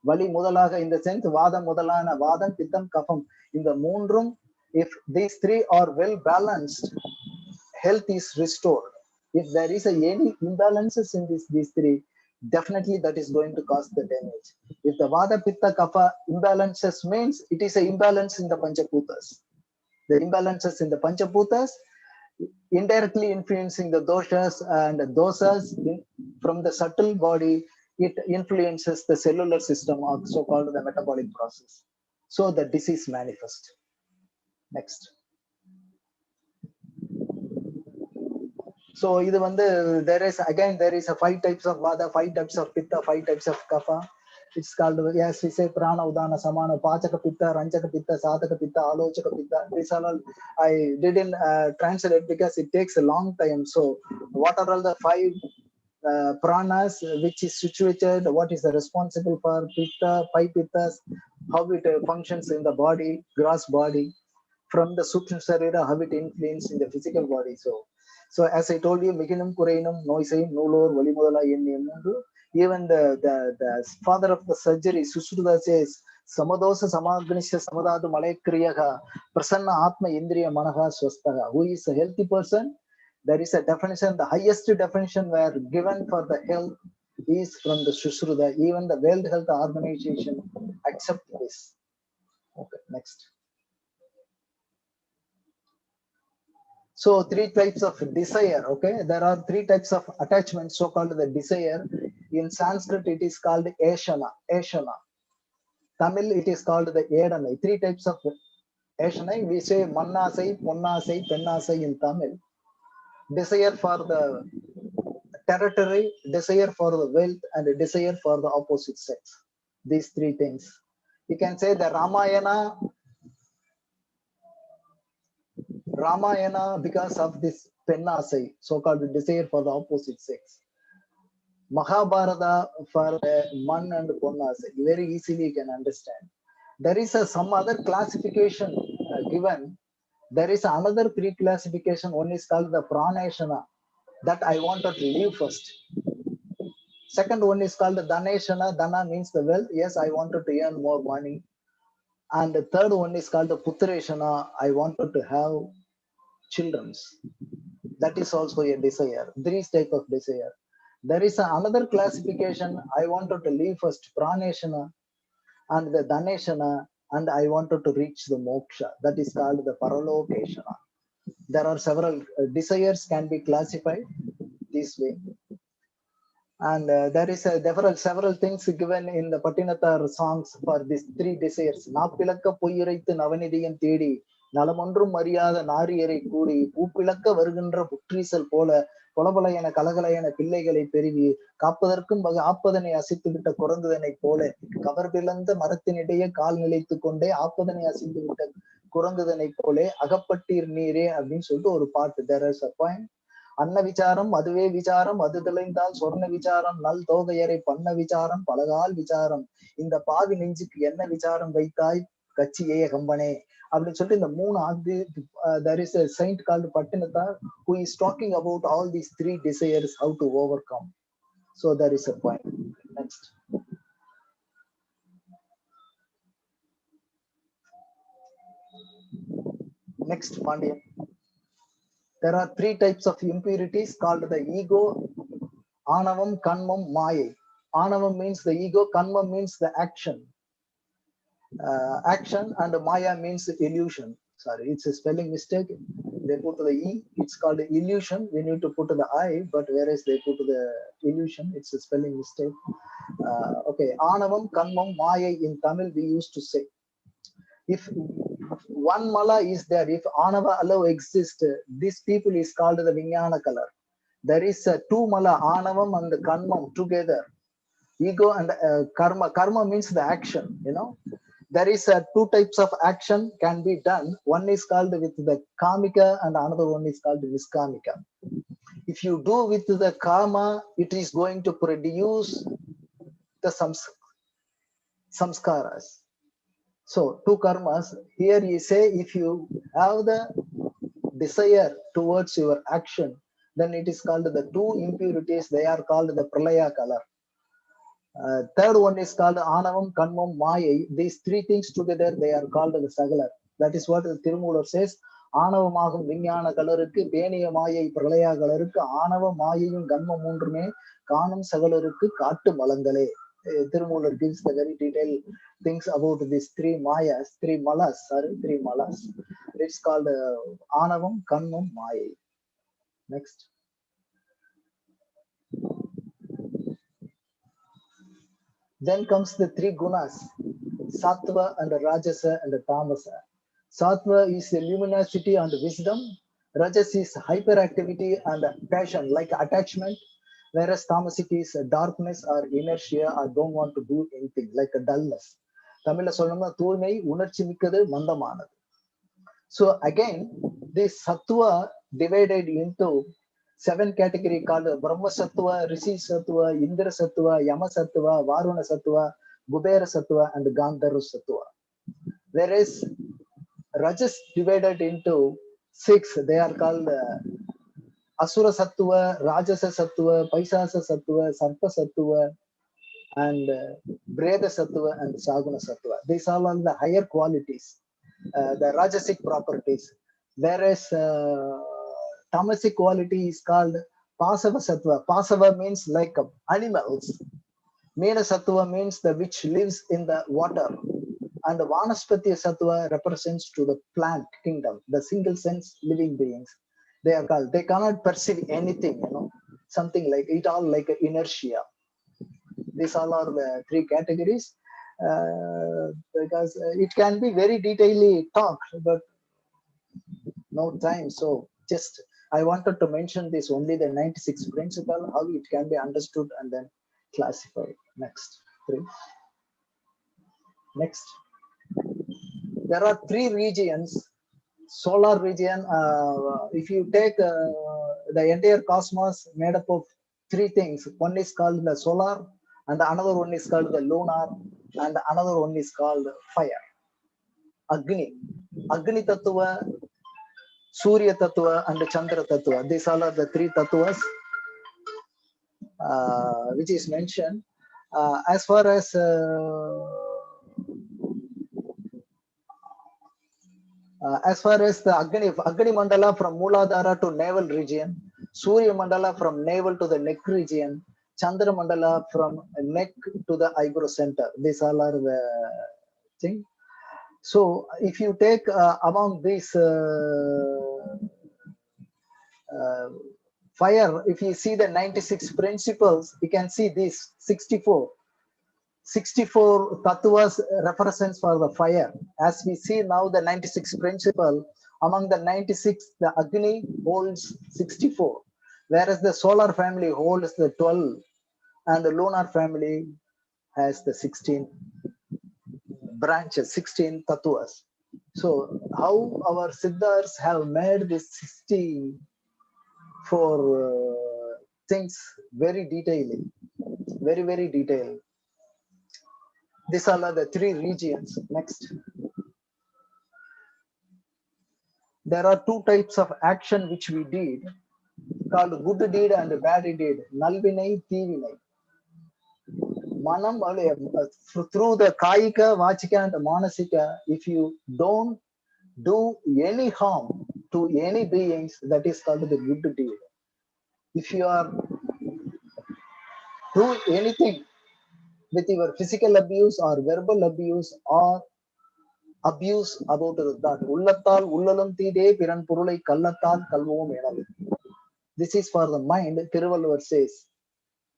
[SPEAKER 1] வலி முதலாக, in the sense வாதம் முதலான, வாதம், பித்தம், கஃபம், இந்த 3, if these 3 are well balanced, health is restored. If there is any imbalances in these 3, definitely that is going to cause the damage. If the vada, pitta, kapha imbalances means it is an imbalance in the panchaputas. The imbalances in the panchaputas indirectly influencing the doshas, and dosas from the subtle body, it influences the cellular system, or so-called the metabolic process. So the disease manifests. Next. So there is a 5 types of vada, 5 types of pitta, 5 types of kapha. It's called, yes, we say prana, udana, samana, pachaka pitta, ranjaka pitta, sadhaka pitta, alochaka pitta. These are all I didn't translate because it takes a long time. So what are all the 5 pranas which is situated, what is the responsible for pitta, 5 pittas, how it functions in the body, gross body, from the Sukshma Sarira, how it influences in the physical body. So as I told you, Mikinum Kurainum, Noisayim, Nulor, Valimudala, Yenmundu, even the father of the surgery, Susruda says, Samadosa Samagnisha Samadadu Malekriyaha, Prasanna Atma Indriya Manaha Swastaha. Who is a healthy person? There is a definition, the highest definition were given for the health is from the Susruda. Even the World Health Organization accept this. Okay, next. So three types of desire. Okay, there are three types of attachment, so called the desire. In Sanskrit, it is called Eshana. Eshana. Tamil, it is called the Edanai. Three types of Eshanai. We say Mannasai, Ponnasai, Pennasai in Tamil. Desire for the territory, desire for the wealth, and a desire for the opposite sex. These three things. You can say the Ramayana because of this Pennasai, so-called desire for the opposite sex. Mahabharata for Man and Ponnasai. Very easily you can understand. There is some other classification given. There is another three classification. One is called the Praneshana, that I wanted to leave first. Second one is called the Daneshana. Dana means the wealth. Yes, I wanted to earn more money. And the third one is called the Putreshana. I wanted to have children. That is also a desire. These type of desire. There is another classification. I wanted to leave first Praneshana and the Daneshana, and I wanted to reach the moksha. That is called the Paralokeshana. There are several desires can be classified this way. And there is several things given in the Patinathar songs for these three desires. Napilakka poyiraithu navanidiyam thedi நலமொன்றும் அறியாத நாரியரை கூடி பூப்பிளக்க வருகின்ற புற்றீசல் போல பொலபல என கலகல என பிள்ளைகளை பெருகி காப்பதற்கும் ஆப்பதனை அசைத்து விட்ட குரங்குதனை போல கவர்பிளந்த மரத்தினிடையே கால் நிலைத்து கொண்டே ஆப்பதனை அசைத்து விட்ட குரங்குதனை போலே அகப்பட்டீர் நீரே அப்படின்னு சொல்லிட்டு ஒரு பாட்டு. There is a point. அன்ன விசாரம் அதுவே விசாரம் அது தெளிந்தால் சொர்ண விசாரம் நல் தோகையரை பண்ண விசாரம் பலகால் விசாரம் இந்த பாவி நெஞ்சுக்கு என்ன விசாரம் வைத்தாய் கச்சியே கம்பனே அப்படின்னு சொல்லிட்டு இந்த மூணு there is a saint called Patinathar who is talking about all these three desires, how to overcome. So there is a point. Next. Next, Pandian. There are three types of impurities called the ego, Anavam, Kanmam, Maya. Anavam means the ego, Kanmam means the action. Action, and Maya means illusion. Sorry, it's a spelling mistake. They put the E, it's called illusion. We need to put the I, but whereas they put the illusion, it's a spelling mistake. Okay, Anavam, Kanmam, Maya in Tamil we used to say. If one mala is there, if Anava allow exists, this people is called the Vijnana color. There is two mala, Anavam and Kanmam together. Ego and karma. Karma means the action, you know. There is two types of action can be done. One is called with the kamika and another one is called niskamika. If you do with the karma, it is going to produce the samskaras. So two karmas. Here you say if you have the desire towards your action, then it is called the two impurities. They are called the pralaya color. Third one is called Anavam, Kanmam, Maya. These three things together, they are called the Sagalar. That is what the Tirumular says. Anavamagum Vijnana kalarukku, Peniya Maya, Pralaya kalarukku, Anava Mayayum Kanmam மூன்றுமே காணும் சகலருக்கு காட்டு மலங்களே. Tirumular gives the very detailed things about these three Mayas, three malas. It's called Anavam, Kanmam, Maya. Next. Then comes the three gunas, Sattva and Rajasa and Tamasa. Sattva is luminosity and wisdom. Rajas is hyperactivity and passion, like attachment. Whereas Tamasic is darkness or inertia or don't want to do anything, like a dullness. Tamil solnumna தூய்மை உணர்ச்சி மிக்கது மந்தமானது. So again, this Sattva divided into 7 category called Brahma Sattva, Rishi Sattva, Indra Sattva, Yama Sattva, Varuna Sattva, Kubera Sattva, and Gandharva Sattva. Whereas Rajas divided into 6, they are called Asura Sattva, Rajasa Sattva, Paisasa Sattva, Sarpa Sattva, and Breda Sattva, and Saguna Sattva. These are all the higher qualities, the Rajasic properties. Whereas Tamasic quality is called Pasava Sattva. Pasava means like animals. Mena Sattva means the which lives in the water. And the Vanaspati Sattva represents to the plant kingdom, the single sense living beings. They are called, they cannot perceive anything, something like it all like inertia. These all are the three categories, because it can be very detailedly talked, but no time. So just I wanted to mention this only the 96 principle, how it can be understood and then classified. Next, three. Next, there are three regions. Solar region. If you take the entire cosmos made up of three things, one is called the solar, and another one is called the lunar, and another one is called fire. Agni, Agni Tattva, Surya Tattva, and Chandra Tattva. These all are the three tattvas which is mentioned. As far as the Agni Mandala from Mooladhara to navel region, Surya Mandala from navel to the neck region, Chandra Mandala from neck to the eyebrow center. These all are the thing. So if you take among these fire, if you see the 96 principles, you can see these 64 tattvas represents for the fire. As we see now the 96 principle, among the 96, the Agni holds 64, whereas the solar family holds the 12, and the lunar family has the 16 branches, 16 tattvas. So how our Siddhas have made this 64 things very detailedly, very, very detailed. These are the three regions. Next. There are two types of action which we did, called good deed and bad deed. Nalvinai, Tivinai. Manam, through the Kaika, Vachika, and Manasika, if you don't do any harm to any beings, that is called the good deed. If you are do anything with your physical abuse or verbal abuse or abuse about that, Ullatal, Ullalam Tide, Piran Purulai, Kallatal, Kalvom Enal. This is for the mind, Tiruvalluvar says.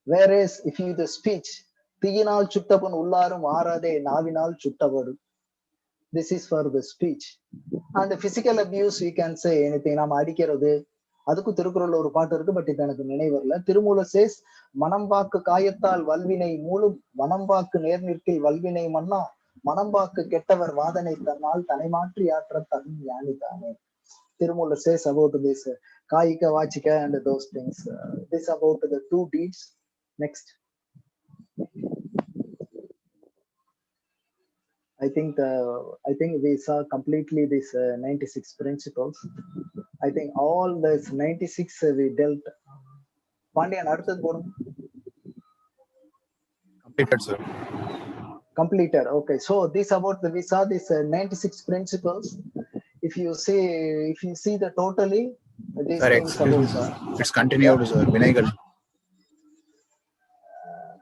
[SPEAKER 1] Whereas if you the speech, Tiyinal Chuttapan Ullarum Arade, Navinal Chuttavadu. This is for the speech. And the physical abuse, we can say anything. Nam Adikirade, அதுக்கு திருக்குறள் ஒரு பாட்டு இருக்கு, but இப்ப எனக்கு நினைவரல. திருமூல chase மனம்பாக்கு காயத்தால் வல்வினை மூலம் மனம்பாக்கு நேர்நிற்கில் வல்வினை மன்னா மனம்பாக்கு கெட்டவர் வாதனை தன்னால் தனை மாற்றி ஆற்ற தன் ஞானிதானே. திருமூல சேஸ் about this காய்க வாச்சிக்க and those things. This about the two deeds. Next. I think we saw completely this 96 principles. I think all this 96 we dealt. Pandiyan, அடுத்தது போடும்.
[SPEAKER 4] Completed, sir.
[SPEAKER 1] Completed. Okay. So this about we saw this 96 principles. If you see the totally these
[SPEAKER 4] Sir,
[SPEAKER 1] things
[SPEAKER 4] excuse me,
[SPEAKER 1] about.
[SPEAKER 4] sir. It's continued, sir. Vinayagal.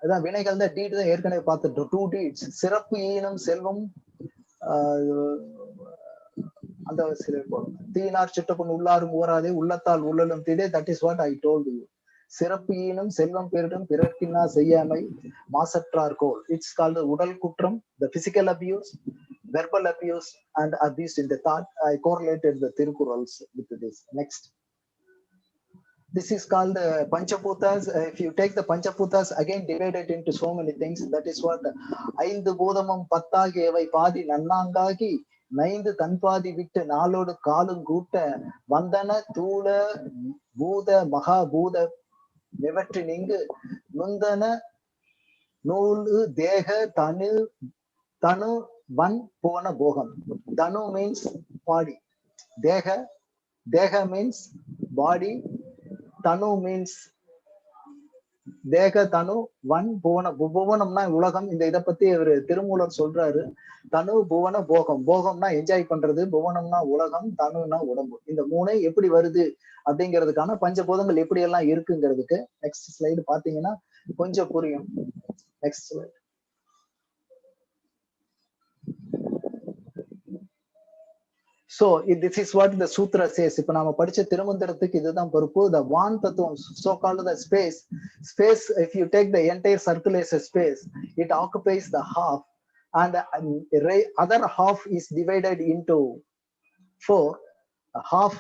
[SPEAKER 1] அதான் வினைகள் தான் டீட் தான் ஏற்கனவே பார்த்துட்டோம். Two deeds, சிறப்பு ஈனம் செல்வம், அந்த தீனார் சிட்டப்பன் உள்ளாரும் ஊராதே உள்ளத்தால் உள்ளலும் தீடே. That is what I told you. சிறப்பு ஈனம் செல்வம் பெருடும் பிறர்க்கின்னா செய்யாமை மாசற்றார் கோல். இட்ஸ் கால்டு உடல் குற்றம், the physical abuse, verbal abuse, and abuse in the thought. I correlated the Tirukurals with this. Next. This is called Panchaputas. If you take the Panchaputas, again divided into so many things. That is what ஐந்து பூதமும் பத்தாகியவை பாதி நன்னாங்காகி நைந்து தன்பாதி விட்டு நாளோடு காலும் கூட்ட வந்தன தூள பூத மகாபூத நிவற்றி நீங்கு நுந்தன நூலு தேக தனு தனு வன் போன போகம். Danu means body. Deha means body. Tanu means தேக தனு வன் புவன. புவனம்னா உலகம். இந்த இதை பத்தி ஒரு திருமூலர் சொல்றாரு. தனு புவன போகம். போகம்னா என்ஜாய் பண்றது, புவனம்னா உலகம், தனுனா உடம்பு. இந்த மூணு எப்படி வருது அப்படிங்கிறதுக்கான பஞ்சபூதங்கள் எப்படி எல்லாம் இருக்குங்கிறதுக்கு நெக்ஸ்ட் ஸ்லைடு பாத்தீங்கன்னா கொஞ்சம் புரியும். Next slide. So this is what the sutra says. இப்ப நாம படிச்ச திருமந்திரத்துக்கு இதுதான் பொறுப்பு. The one tattvam, so called the space, if you take the entire circle as a space, it occupies the half, and the other half is divided into four. A half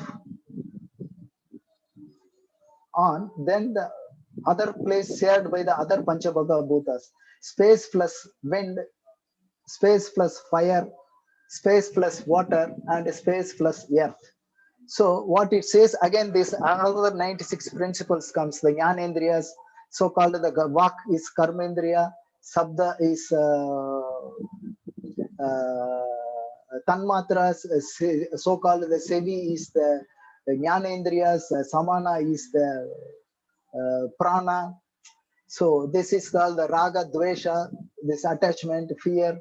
[SPEAKER 1] on, then the other place shared by the other Panchabhaga Bhutas. Space plus wind, space plus fire, space plus water, and space plus earth. So what it says again, this another 96 principles comes. The Jnanendriyas, so called the Vak is Karmendriya, Sabda is Tanmatras, so called the Sevi is the Jnanendriyas, Samana is the Prana. So this is called the Raga, Dvesha, this attachment, fear,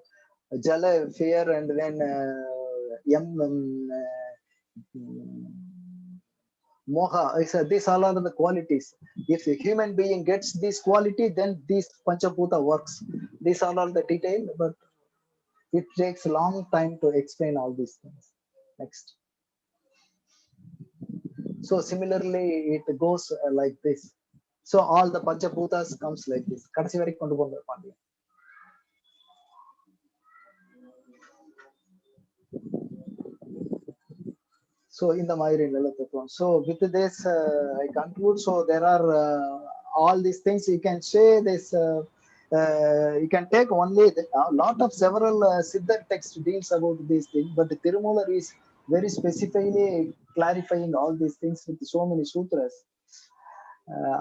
[SPEAKER 1] Jala, fear, and then Moha. These all are the qualities. If a human being gets this quality, then this Panchabhuta works. These all are the detail, but it takes a long time to explain all these things. Next. So similarly, it goes like this. So all the Panchabhutas comes like this. கடைசி வரைக்கும் கொண்டு போங்க Pandian. So in the Mayri Nilathatvam. So with this, I conclude. So there are all these things you can say this. You can take only a lot of several Siddha text deals about these things, but the Tirumoolar is very specifically clarifying all these things with so many sutras.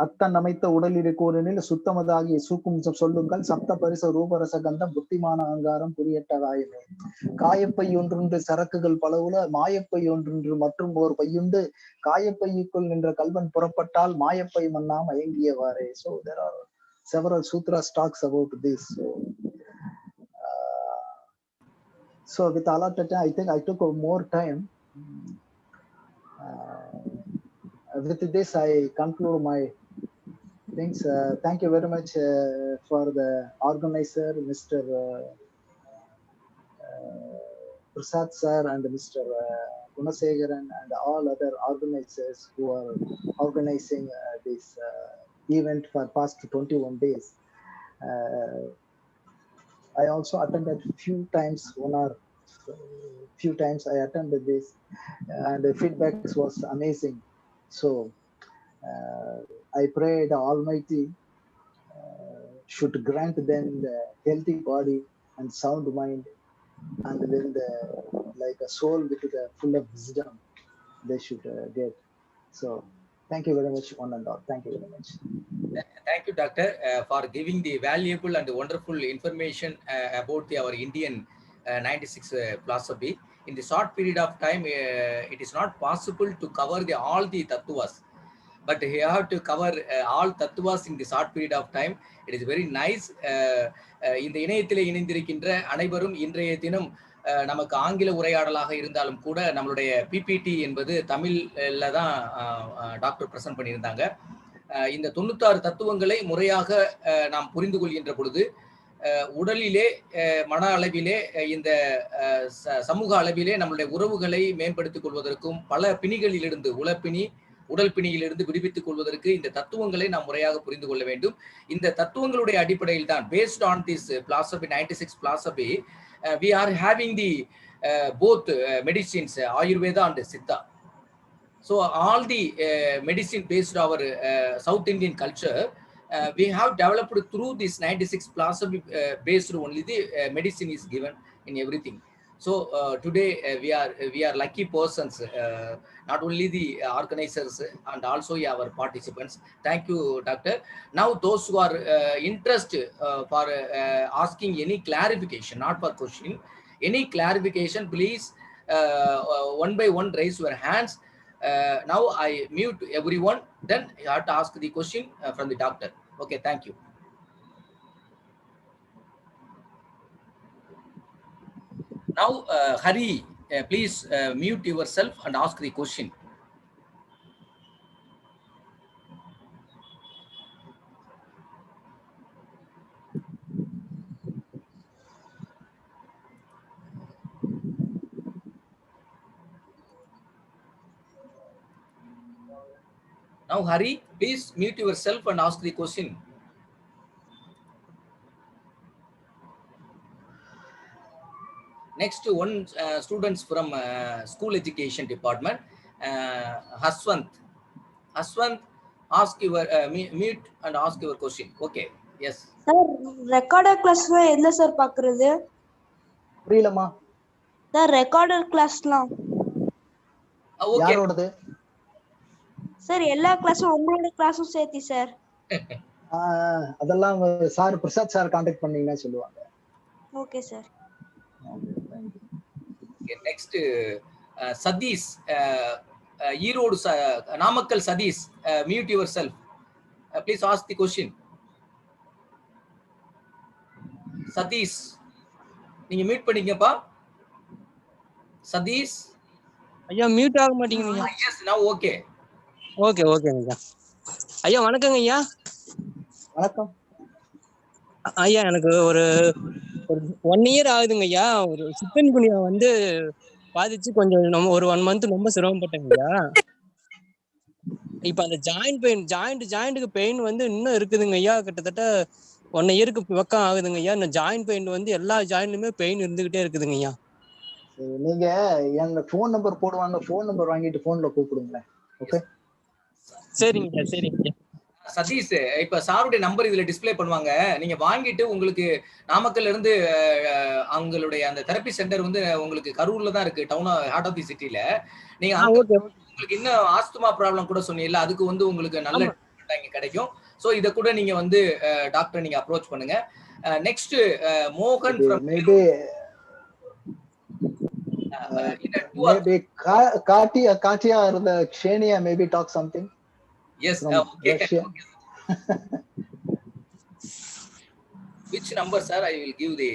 [SPEAKER 1] அத்தன் அமைத்த உடலில் கூறினில் சுத்தமதாகிய சூக்கும் சொல்லுங்கள் சப்த பரிச ரூபரச கந்தம் புத்திமான அகங்காரம் புரியட்ட காயமே காயப்பை ஒன்றொன்று சரக்குகள் பலவுல மாயப்பை ஒன்றொன்று மற்றும் ஒரு பையுண்டு காயப்பையுக்குள் நின்ற கல்வன் புறப்பட்டால் மாயப்பை மன்னா மயங்கியவாறே. So there are several sutras talks about this. So with all of that, I think I took more time. With this, I conclude my things. Thank you very much for the organizer, Mr. Prasath sir, and Mr. Gunasegaran, and all other organizers who are organizing this event for past 21 days. I also attended few times, few times I attended this, and the feedback was amazing. So I pray the Almighty should grant them the healthy body and sound mind, and then like a soul with the full of wisdom they should get. So thank you very much, one and all. Thank you very much.
[SPEAKER 5] Thank you, Doctor, for giving the valuable and wonderful information about our Indian 96 philosophy. In the short period of time, it is not possible to cover all the tattvas, but you have to cover all tattvas in the short period of time. It is very nice. இந்த இணையத்திலே இணைந்திருக்கின்ற அனைவரும் இன்றைய தினம் நமக்கு ஆங்கில உரையாடலாக இருந்தாலும் கூட நம்மளுடைய பிபிடி என்பது தமிழ்ல தான் டாக்டர் பிரசன்ட் பண்ணியிருந்தாங்க. இந்த 96 தத்துவங்களை முறையாக நாம் புரிந்து கொள்கின்ற பொழுது உடலிலே மன அளவிலே இந்த சமூக அளவிலே நம்மளுடைய உறவுகளை மேம்படுத்திக் கொள்வதற்கும் பல பிணிகளிலிருந்து உடல் பிணியிலிருந்து விடுவித்துக் கொள்வதற்கு இந்த தத்துவங்களை நாம் முறையாக புரிந்து கொள்ள வேண்டும். இந்த தத்துவங்களுடைய அடிப்படையில் தான் based on this philosophy 96 philosophy we are having the both medicines Ayurveda and Siddha. So all the medicine based our South Indian culture we have developed through this 96 philosophy based only the medicine is given in everything. So today we are lucky persons, not only the organizers and also our participants. Thank you, Doctor. Now those who are interested for asking any clarification, not for question, any clarification, please one by one raise your hands. Now I mute everyone, then you have to ask the question from the doctor. Okay, thank you. Now Hari, please mute yourself and ask the question. Now, Hari, please mute yourself and ask the question. Next, one students from school education department, Haswant. Haswant, ask your mute and ask your question. Okay. Yes.
[SPEAKER 6] Sir, recorded class எதுல sir பாக்குறது?
[SPEAKER 1] புரியலமா?
[SPEAKER 6] Sir recorded classலாம்.
[SPEAKER 5] Okay.
[SPEAKER 1] யாரோடது?
[SPEAKER 6] Sir எல்லா கிளாஸும் உங்களோட கிளாஸும் சேர்த்தி சார்.
[SPEAKER 1] அதெல்லாம் சார் பிரசாத் சார் கான்டாக்ட் பண்ணீங்கன்னா சொல்லுவாங்க.
[SPEAKER 6] Okay sir.
[SPEAKER 5] Next, Sadish, Erode, Namakkal Sadish, mute yourself. Please ask the question. Sadish, நீங்க மியூட் பண்ணீங்கப்பா. Sadish,
[SPEAKER 7] ஐயா மியூட் ஆக மாட்டீங்க.
[SPEAKER 5] Yes, now okay.
[SPEAKER 7] ஓகே ஐயா. ஐயா வணக்கங்க ஐயா.
[SPEAKER 1] வணக்கம்
[SPEAKER 7] ஐயா. எனக்கு ஒரு 1 இயர் ஆகுதுங்க ஐயா. ஒரு சிக்கன் குனியா வந்து பாதிச்சு கொஞ்சம் நம்ம ஒரு 1 மந்த் ரொம்ப சிரமப்பட்டேங்க ஐயா. இப்ப அந்த ஜாயிண்ட்டுக்கு பெயின் வந்து இன்னும் இருக்குதுங்க ஐயா. கிட்டத்தட்ட 1 இயருக்கு பக்கம் ஆகுதுங்க ஐயா. இந்த ஜாயிண்ட் பெயின் வந்து எல்லா ஜாயிண்ட்லயுமே பெயின் இருந்துகிட்டே இருக்குதுங்க ஐயா.
[SPEAKER 1] நீங்க எங்க போன் நம்பர் போடுவாங்க, போன் நம்பர் வாங்கிட்டு போன்ல கூப்பிடுங்க. ஓகே
[SPEAKER 7] சரிங்க சரிங்க.
[SPEAKER 5] சதீஷ், இப்ப சாருடைய நம்பர் இதுல டிஸ்ப்ளே பண்ணுவாங்க. நீங்க வாங்கிட்டு உங்களுக்கு நாமக்கல்ல இருந்து அவங்களுடைய அந்த தெரப்பி சென்டர் வந்து உங்களுக்கு கரூர்ல தான் இருக்கு, டவுன் ஹார்ட் ஆஃப் தி சிட்டில. நீங்க உங்களுக்கு இன்னும் ஆஸ்துமா ப்ராப்ளம் கூட சொன்னீங்கல்ல, அதுக்கு வந்து உங்களுக்கு நல்ல இங்க கிடைக்கும். சோ இத கூட நீங்க வந்து டாக்டர் நீங்க அப்ரோச் பண்ணுங்க. நெக்ஸ்ட் மோகன் from
[SPEAKER 1] maybe Katia or the Ksenia maybe talk something.
[SPEAKER 5] Yes, okay. Which number, sir? I will give the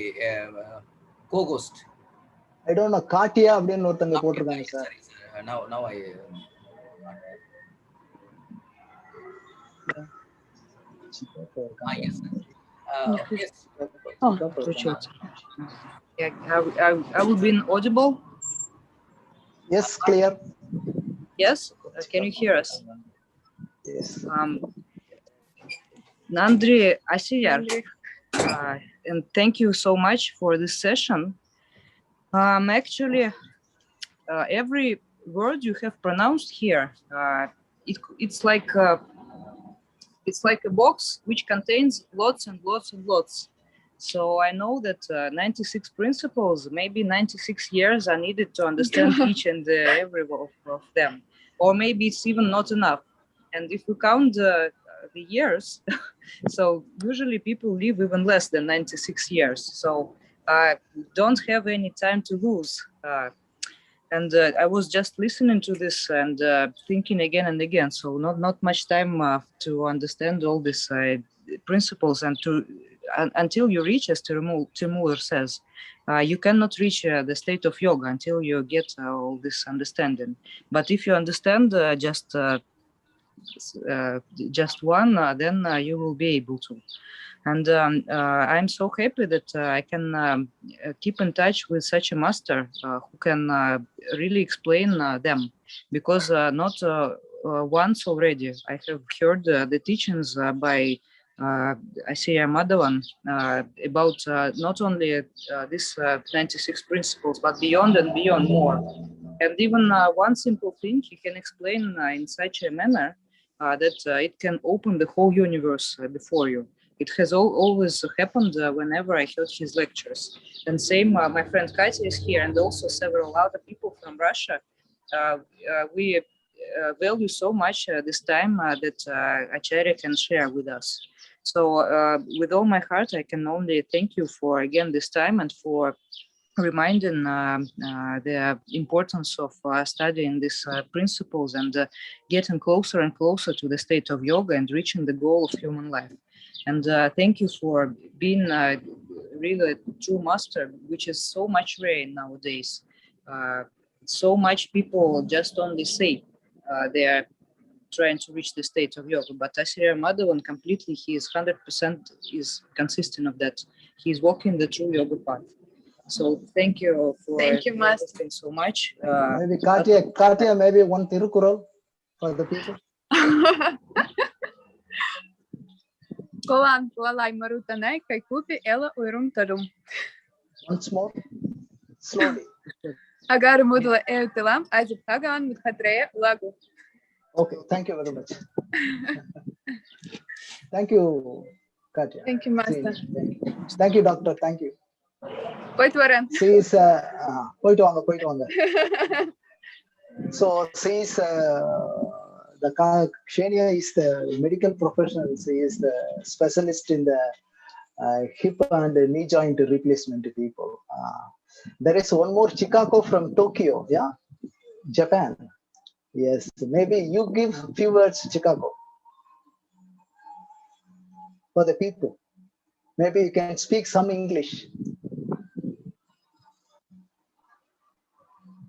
[SPEAKER 5] co-host.
[SPEAKER 1] I don't know. Katia அப்படினு ஒருத்தங்க போட்டுருக்காங்க sir.
[SPEAKER 5] Now I yes. Yes.
[SPEAKER 8] Oh, I will be audible.
[SPEAKER 1] Yes, clear.
[SPEAKER 8] Yes, can you hear us?
[SPEAKER 1] Yes.
[SPEAKER 8] Nandri Asiyar, and thank you so much for this session. Actually, every word you have pronounced here, it's like a box which contains lots and lots and lots. So I know that 96 principles, maybe 96 years are needed to understand each and every of them, or maybe it's even not enough. And if we count the years, so usually people live even less than 96 years. So don't have any time to lose. And I was just listening to this and thinking again and again. So not much time to understand all these principles and to until you reach, as Timur says, you cannot reach the state of yoga until you get all this understanding. But if you understand just one, then you will be able to. And I'm so happy that I can keep in touch with such a master who can really explain them, because not once already I have heard the teachings by Asiya Madhavan about not only these 96 principles, but beyond and beyond more. And even one simple thing he can explain in such a manner that it can open the whole universe before you. It has always happened whenever I heard his lectures. And same, my friend Katya is here, and also several other people from Russia. We value so much this time that Acharya can share with us. So with all my heart, I can only thank you for, again, this time and for reminding the importance of studying these principles and getting closer and closer to the state of yoga and reaching the goal of human life. And thank you for being really a true master, which is so much rare nowadays. So much people just only say they are trying to reach the state of yoga, but Asirya Madhavan completely, he is 100% is consistent of that. He is walking the true yoga path. So thank you for so much.
[SPEAKER 1] Maybe Katya, maybe one Tirukural for the people.
[SPEAKER 9] Kolan lai marutanai, kai kupi ela urum tarum.
[SPEAKER 1] Once more, slowly.
[SPEAKER 9] Agar mudla eutilam, aizip tagan mud hadreya lagu.
[SPEAKER 1] Okay, thank you very much. Thank you, Katya.
[SPEAKER 9] Thank you, Master.
[SPEAKER 1] Thank you, Doctor. Thank you.
[SPEAKER 9] Poitu varan.
[SPEAKER 1] She is poitu vanga. So she is the Ksenia is the medical professional. She is the specialist in the hip and knee joint replacement people. There is one more Chicago from Tokyo, yeah, Japan. Yes, maybe you give few words, Chicago, for the people. Maybe you can speak some English.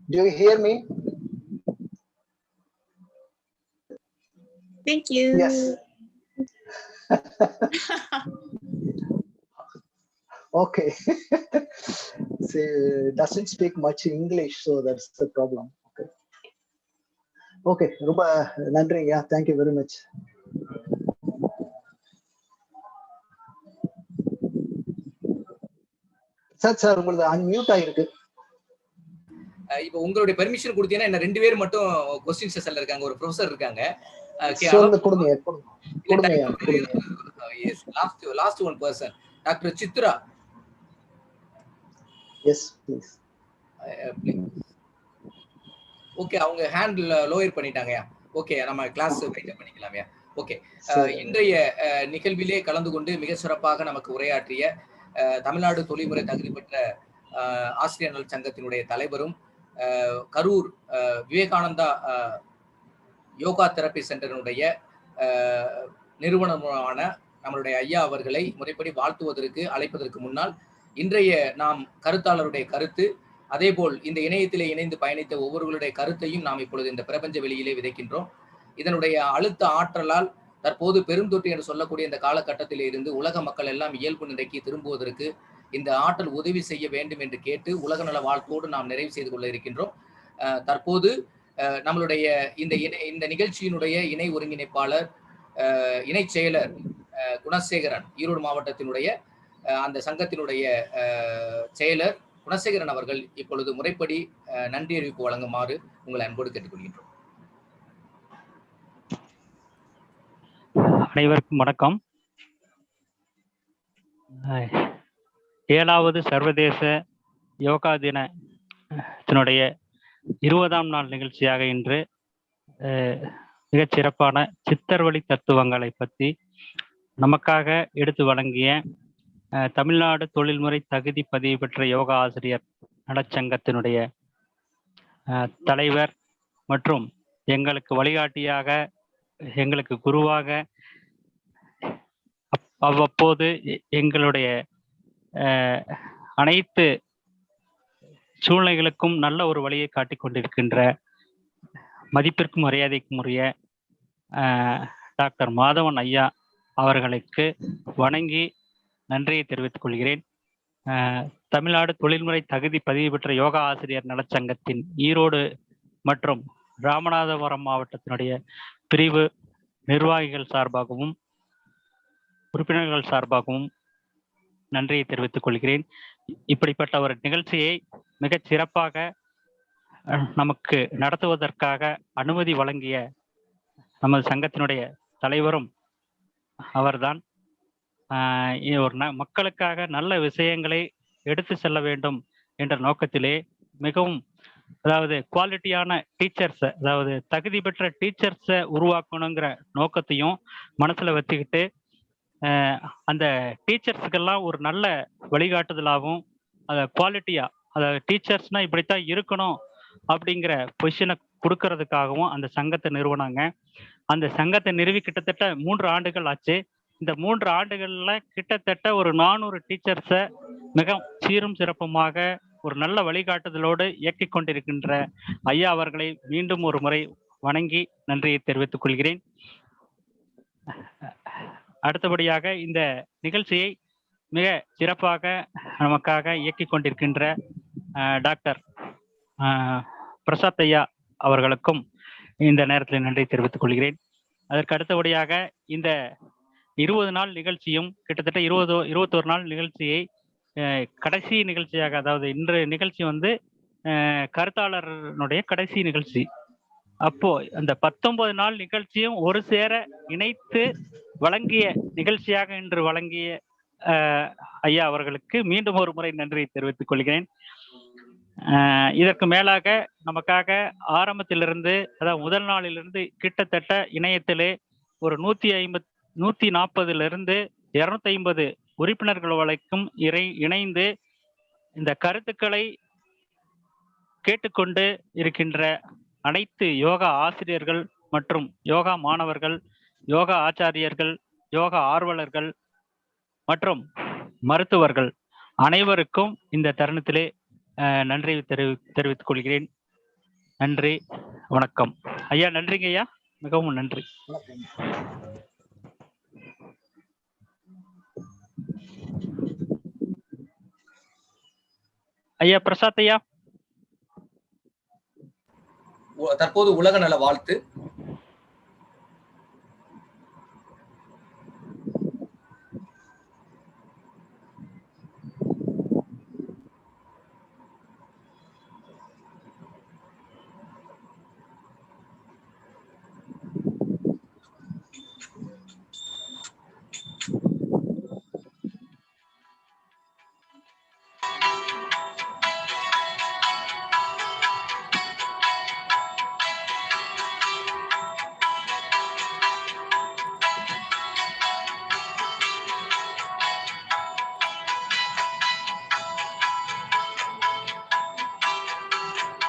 [SPEAKER 1] Do you hear me?
[SPEAKER 10] Thank you.
[SPEAKER 1] Yes. Okay. She doesn't speak much English, so that's the problem. Okay. Okay. Ruba Nandri, yeah, thank you very much. Sir உங்களுக்கு unmute ஆயிருக்கு.
[SPEAKER 5] இப்போ உங்களுடைய permission கொடுத்தீங்கன்னா என்ன 2 பேர் மட்டும் question செஷன்ல இருக்காங்க. ஒரு ப்ரொஃபசர் இருக்காங்க.
[SPEAKER 1] சொல்லுங்க கொடுங்க.
[SPEAKER 5] Yes, last one person. Doctor Chitra.
[SPEAKER 1] Yes, please.
[SPEAKER 5] Okay, அவங்க ஹேண்ட் லோயர் பண்ணிட்டாங்கயா. ஓகே, நம்ம கிளாஸ் வெயிட் பண்ணிக்கலாம்யா. ஓகே, இன்றைய நிகழ்விலே கலந்து கொண்டு மிக சிறப்பாக நமக்கு உரையாற்றிய தமிழ்நாடு தொழில்முறை தகுதி பெற்ற ஆசிரியர் நல சங்கத்தினுடைய தலைவரும் கரூர் விவேகானந்தா யோகா தெரப்பி சென்டரினுடைய நிறுவனமான நம்மளுடைய ஐயா அவர்களை முறைப்படி வாழ்த்துவதற்கு அழைப்பதற்கு முன்னால் இன்றைய நாம் கருத்தாளருடைய கருத்து, அதேபோல் இந்த இணையத்திலே இணைந்து பயணித்த ஒவ்வொருவருடைய கருத்தையும் நாம் இப்பொழுது இந்த பிரபஞ்ச வெளியிலே விதைக்கின்றோம். இதனுடைய அழுத்த ஆற்றலால் தற்போது பெருந்தொற்று என்று சொல்லக்கூடிய இந்த காலகட்டத்தில் இருந்து உலக மக்கள் எல்லாம் இயல்பு நிலைக்கு திரும்புவதற்கு இந்த ஆற்றல் உதவி செய்ய வேண்டும் என்று கேட்டு உலக நல வாழ்த்தோடு நாம் நிறைவு செய்து கொள்ள இருக்கின்றோம். தற்போது நம்மளுடைய இந்த நிகழ்ச்சியினுடைய இணை ஒருங்கிணைப்பாளர், இணை செயலர் குணசேகரன், ஈரோடு மாவட்டத்தினுடைய அந்த சங்கத்தினுடைய செயலர் குணசேகரன் அவர்கள் இப்பொழுது முறைப்படி நன்றி அறிவிப்பு வழங்குமாறு உங்களை அன்போடு கேட்டுக்கொள்கின்றோம்.
[SPEAKER 2] அனைவருக்கும் வணக்கம். 7வது சர்வதேச யோகா தினத்தினுடைய 20ஆம் நாள் நிகழ்ச்சியாக இன்று மிகச் சிறப்பான சித்தர்வழி தத்துவங்களை பற்றி நமக்காக எடுத்து வழங்கிய தமிழ்நாடு தொழில்முறை தகுதி பதிவு பெற்ற யோகா ஆசிரியர் நலச்சங்கத்தினுடைய தலைவர் மற்றும் எங்களுக்கு வழிகாட்டியாக, எங்களுக்கு குருவாக, அவ்வப்போது எங்களுடைய அனைத்து சூழ்நிலைகளுக்கும் நல்ல ஒரு வழியை காட்டிக் கொண்டிருக்கின்ற மதிப்பிற்கும் மரியாதைக்கும் உரிய டாக்டர் மாதவன் ஐயா அவர்களுக்கு வணங்கி நன்றியை தெரிவித்துக் கொள்கிறேன். தமிழ்நாடு தொழில்முறை தகுதி பதிவு பெற்ற யோகா ஆசிரியர் நலச்சங்கத்தின் ஈரோடு மற்றும் ராமநாதபுரம் மாவட்டத்தினுடைய பிரிவு நிர்வாகிகள் சார்பாகவும் உறுப்பினர்கள் சார்பாகவும் நன்றியை தெரிவித்துக் கொள்கிறேன். இப்படிப்பட்ட ஒரு நிகழ்ச்சியை மிகச் சிறப்பாக நமக்கு நடத்துவதற்காக அனுமதி வழங்கிய நமது சங்கத்தினுடைய தலைவரும் அவர்தான். ஒரு மக்களுக்காக நல்ல விஷயங்களை எடுத்து செல்ல வேண்டும் என்ற நோக்கத்திலே மிகவும், அதாவது குவாலிட்டியான டீச்சர்ஸை, அதாவது தகுதி பெற்ற டீச்சர்ஸை உருவாக்கணுங்கிற நோக்கத்தையும் மனசுல வச்சுக்கிட்டு அந்த டீச்சர்ஸுக்கெல்லாம் ஒரு நல்ல வழிகாட்டுதலாகவும் அதை குவாலிட்டியா, அதாவது டீச்சர்ஸ்னா இப்படித்தான் இருக்கணும் அப்படிங்கிற பொசிஷனை கொடுக்கறதுக்காகவும் அந்த சங்கத்தை நிறுவனாங்க. அந்த சங்கத்தை நிறுவி கிட்டத்தட்ட 3 ஆண்டுகள் ஆச்சு. இந்த 3 ஆண்டுகள்ல கிட்டத்தட்ட ஒரு 400 டீச்சர்ஸை மிக சீரும் சிறப்புமாக ஒரு நல்ல வழிகாட்டுதலோடு இயக்கிக் கொண்டிருக்கின்ற ஐயா அவர்களை மீண்டும் ஒரு முறை வணங்கி நன்றியை தெரிவித்துக் கொள்கிறேன். அடுத்தபடியாக இந்த நிகழ்ச்சியை மிக சிறப்பாக நமக்காக இயக்கிக் கொண்டிருக்கின்ற டாக்டர் பிரசாத் ஐயா அவர்களுக்கும் இந்த நேரத்தில் நன்றி தெரிவித்துக் கொள்கிறேன். அதற்கு அடுத்தபடியாக இந்த 20 நாள் நிகழ்ச்சியும் கிட்டத்தட்ட 21 நாள் நிகழ்ச்சியை கடைசி நிகழ்ச்சியாக, அதாவது இன்றைய நிகழ்ச்சி வந்து கருத்தாளருடைய கடைசி நிகழ்ச்சி. அப்போ அந்த 19 நாள் நிகழ்ச்சியும் ஒரு சேர இணைத்து வழங்கிய நிகழ்ச்சியாக இன்று வழங்கிய ஐயா அவர்களுக்கு மீண்டும் ஒரு முறை நன்றி தெரிவித்துக் கொள்கிறேன். இதற்கு மேலாக நமக்காக ஆரம்பத்திலிருந்து, அதாவது முதல் நாளிலிருந்து கிட்டத்தட்ட இணையத்திலே ஒரு 140 250 உறுப்பினர்கள் வரைக்கும் இணைந்து இந்த கருத்துக்களை கேட்டுக்கொண்டு இருக்கின்ற அனைத்து யோகா ஆசிரியர்கள் மற்றும் யோகா மாணவர்கள், யோகா ஆச்சாரியர்கள், யோகா ஆர்வலர்கள் மற்றும் மருத்துவர்கள் அனைவருக்கும் இந்த தருணத்திலே நன்றி தெரிவித்துக் கொள்கிறேன். நன்றி, வணக்கம் ஐயா. நன்றிங்க ஐயா, மிகவும் நன்றி. ஐயா பிரசாத் ஐயா.
[SPEAKER 5] தற்போது உலக நல வாழ்த்து.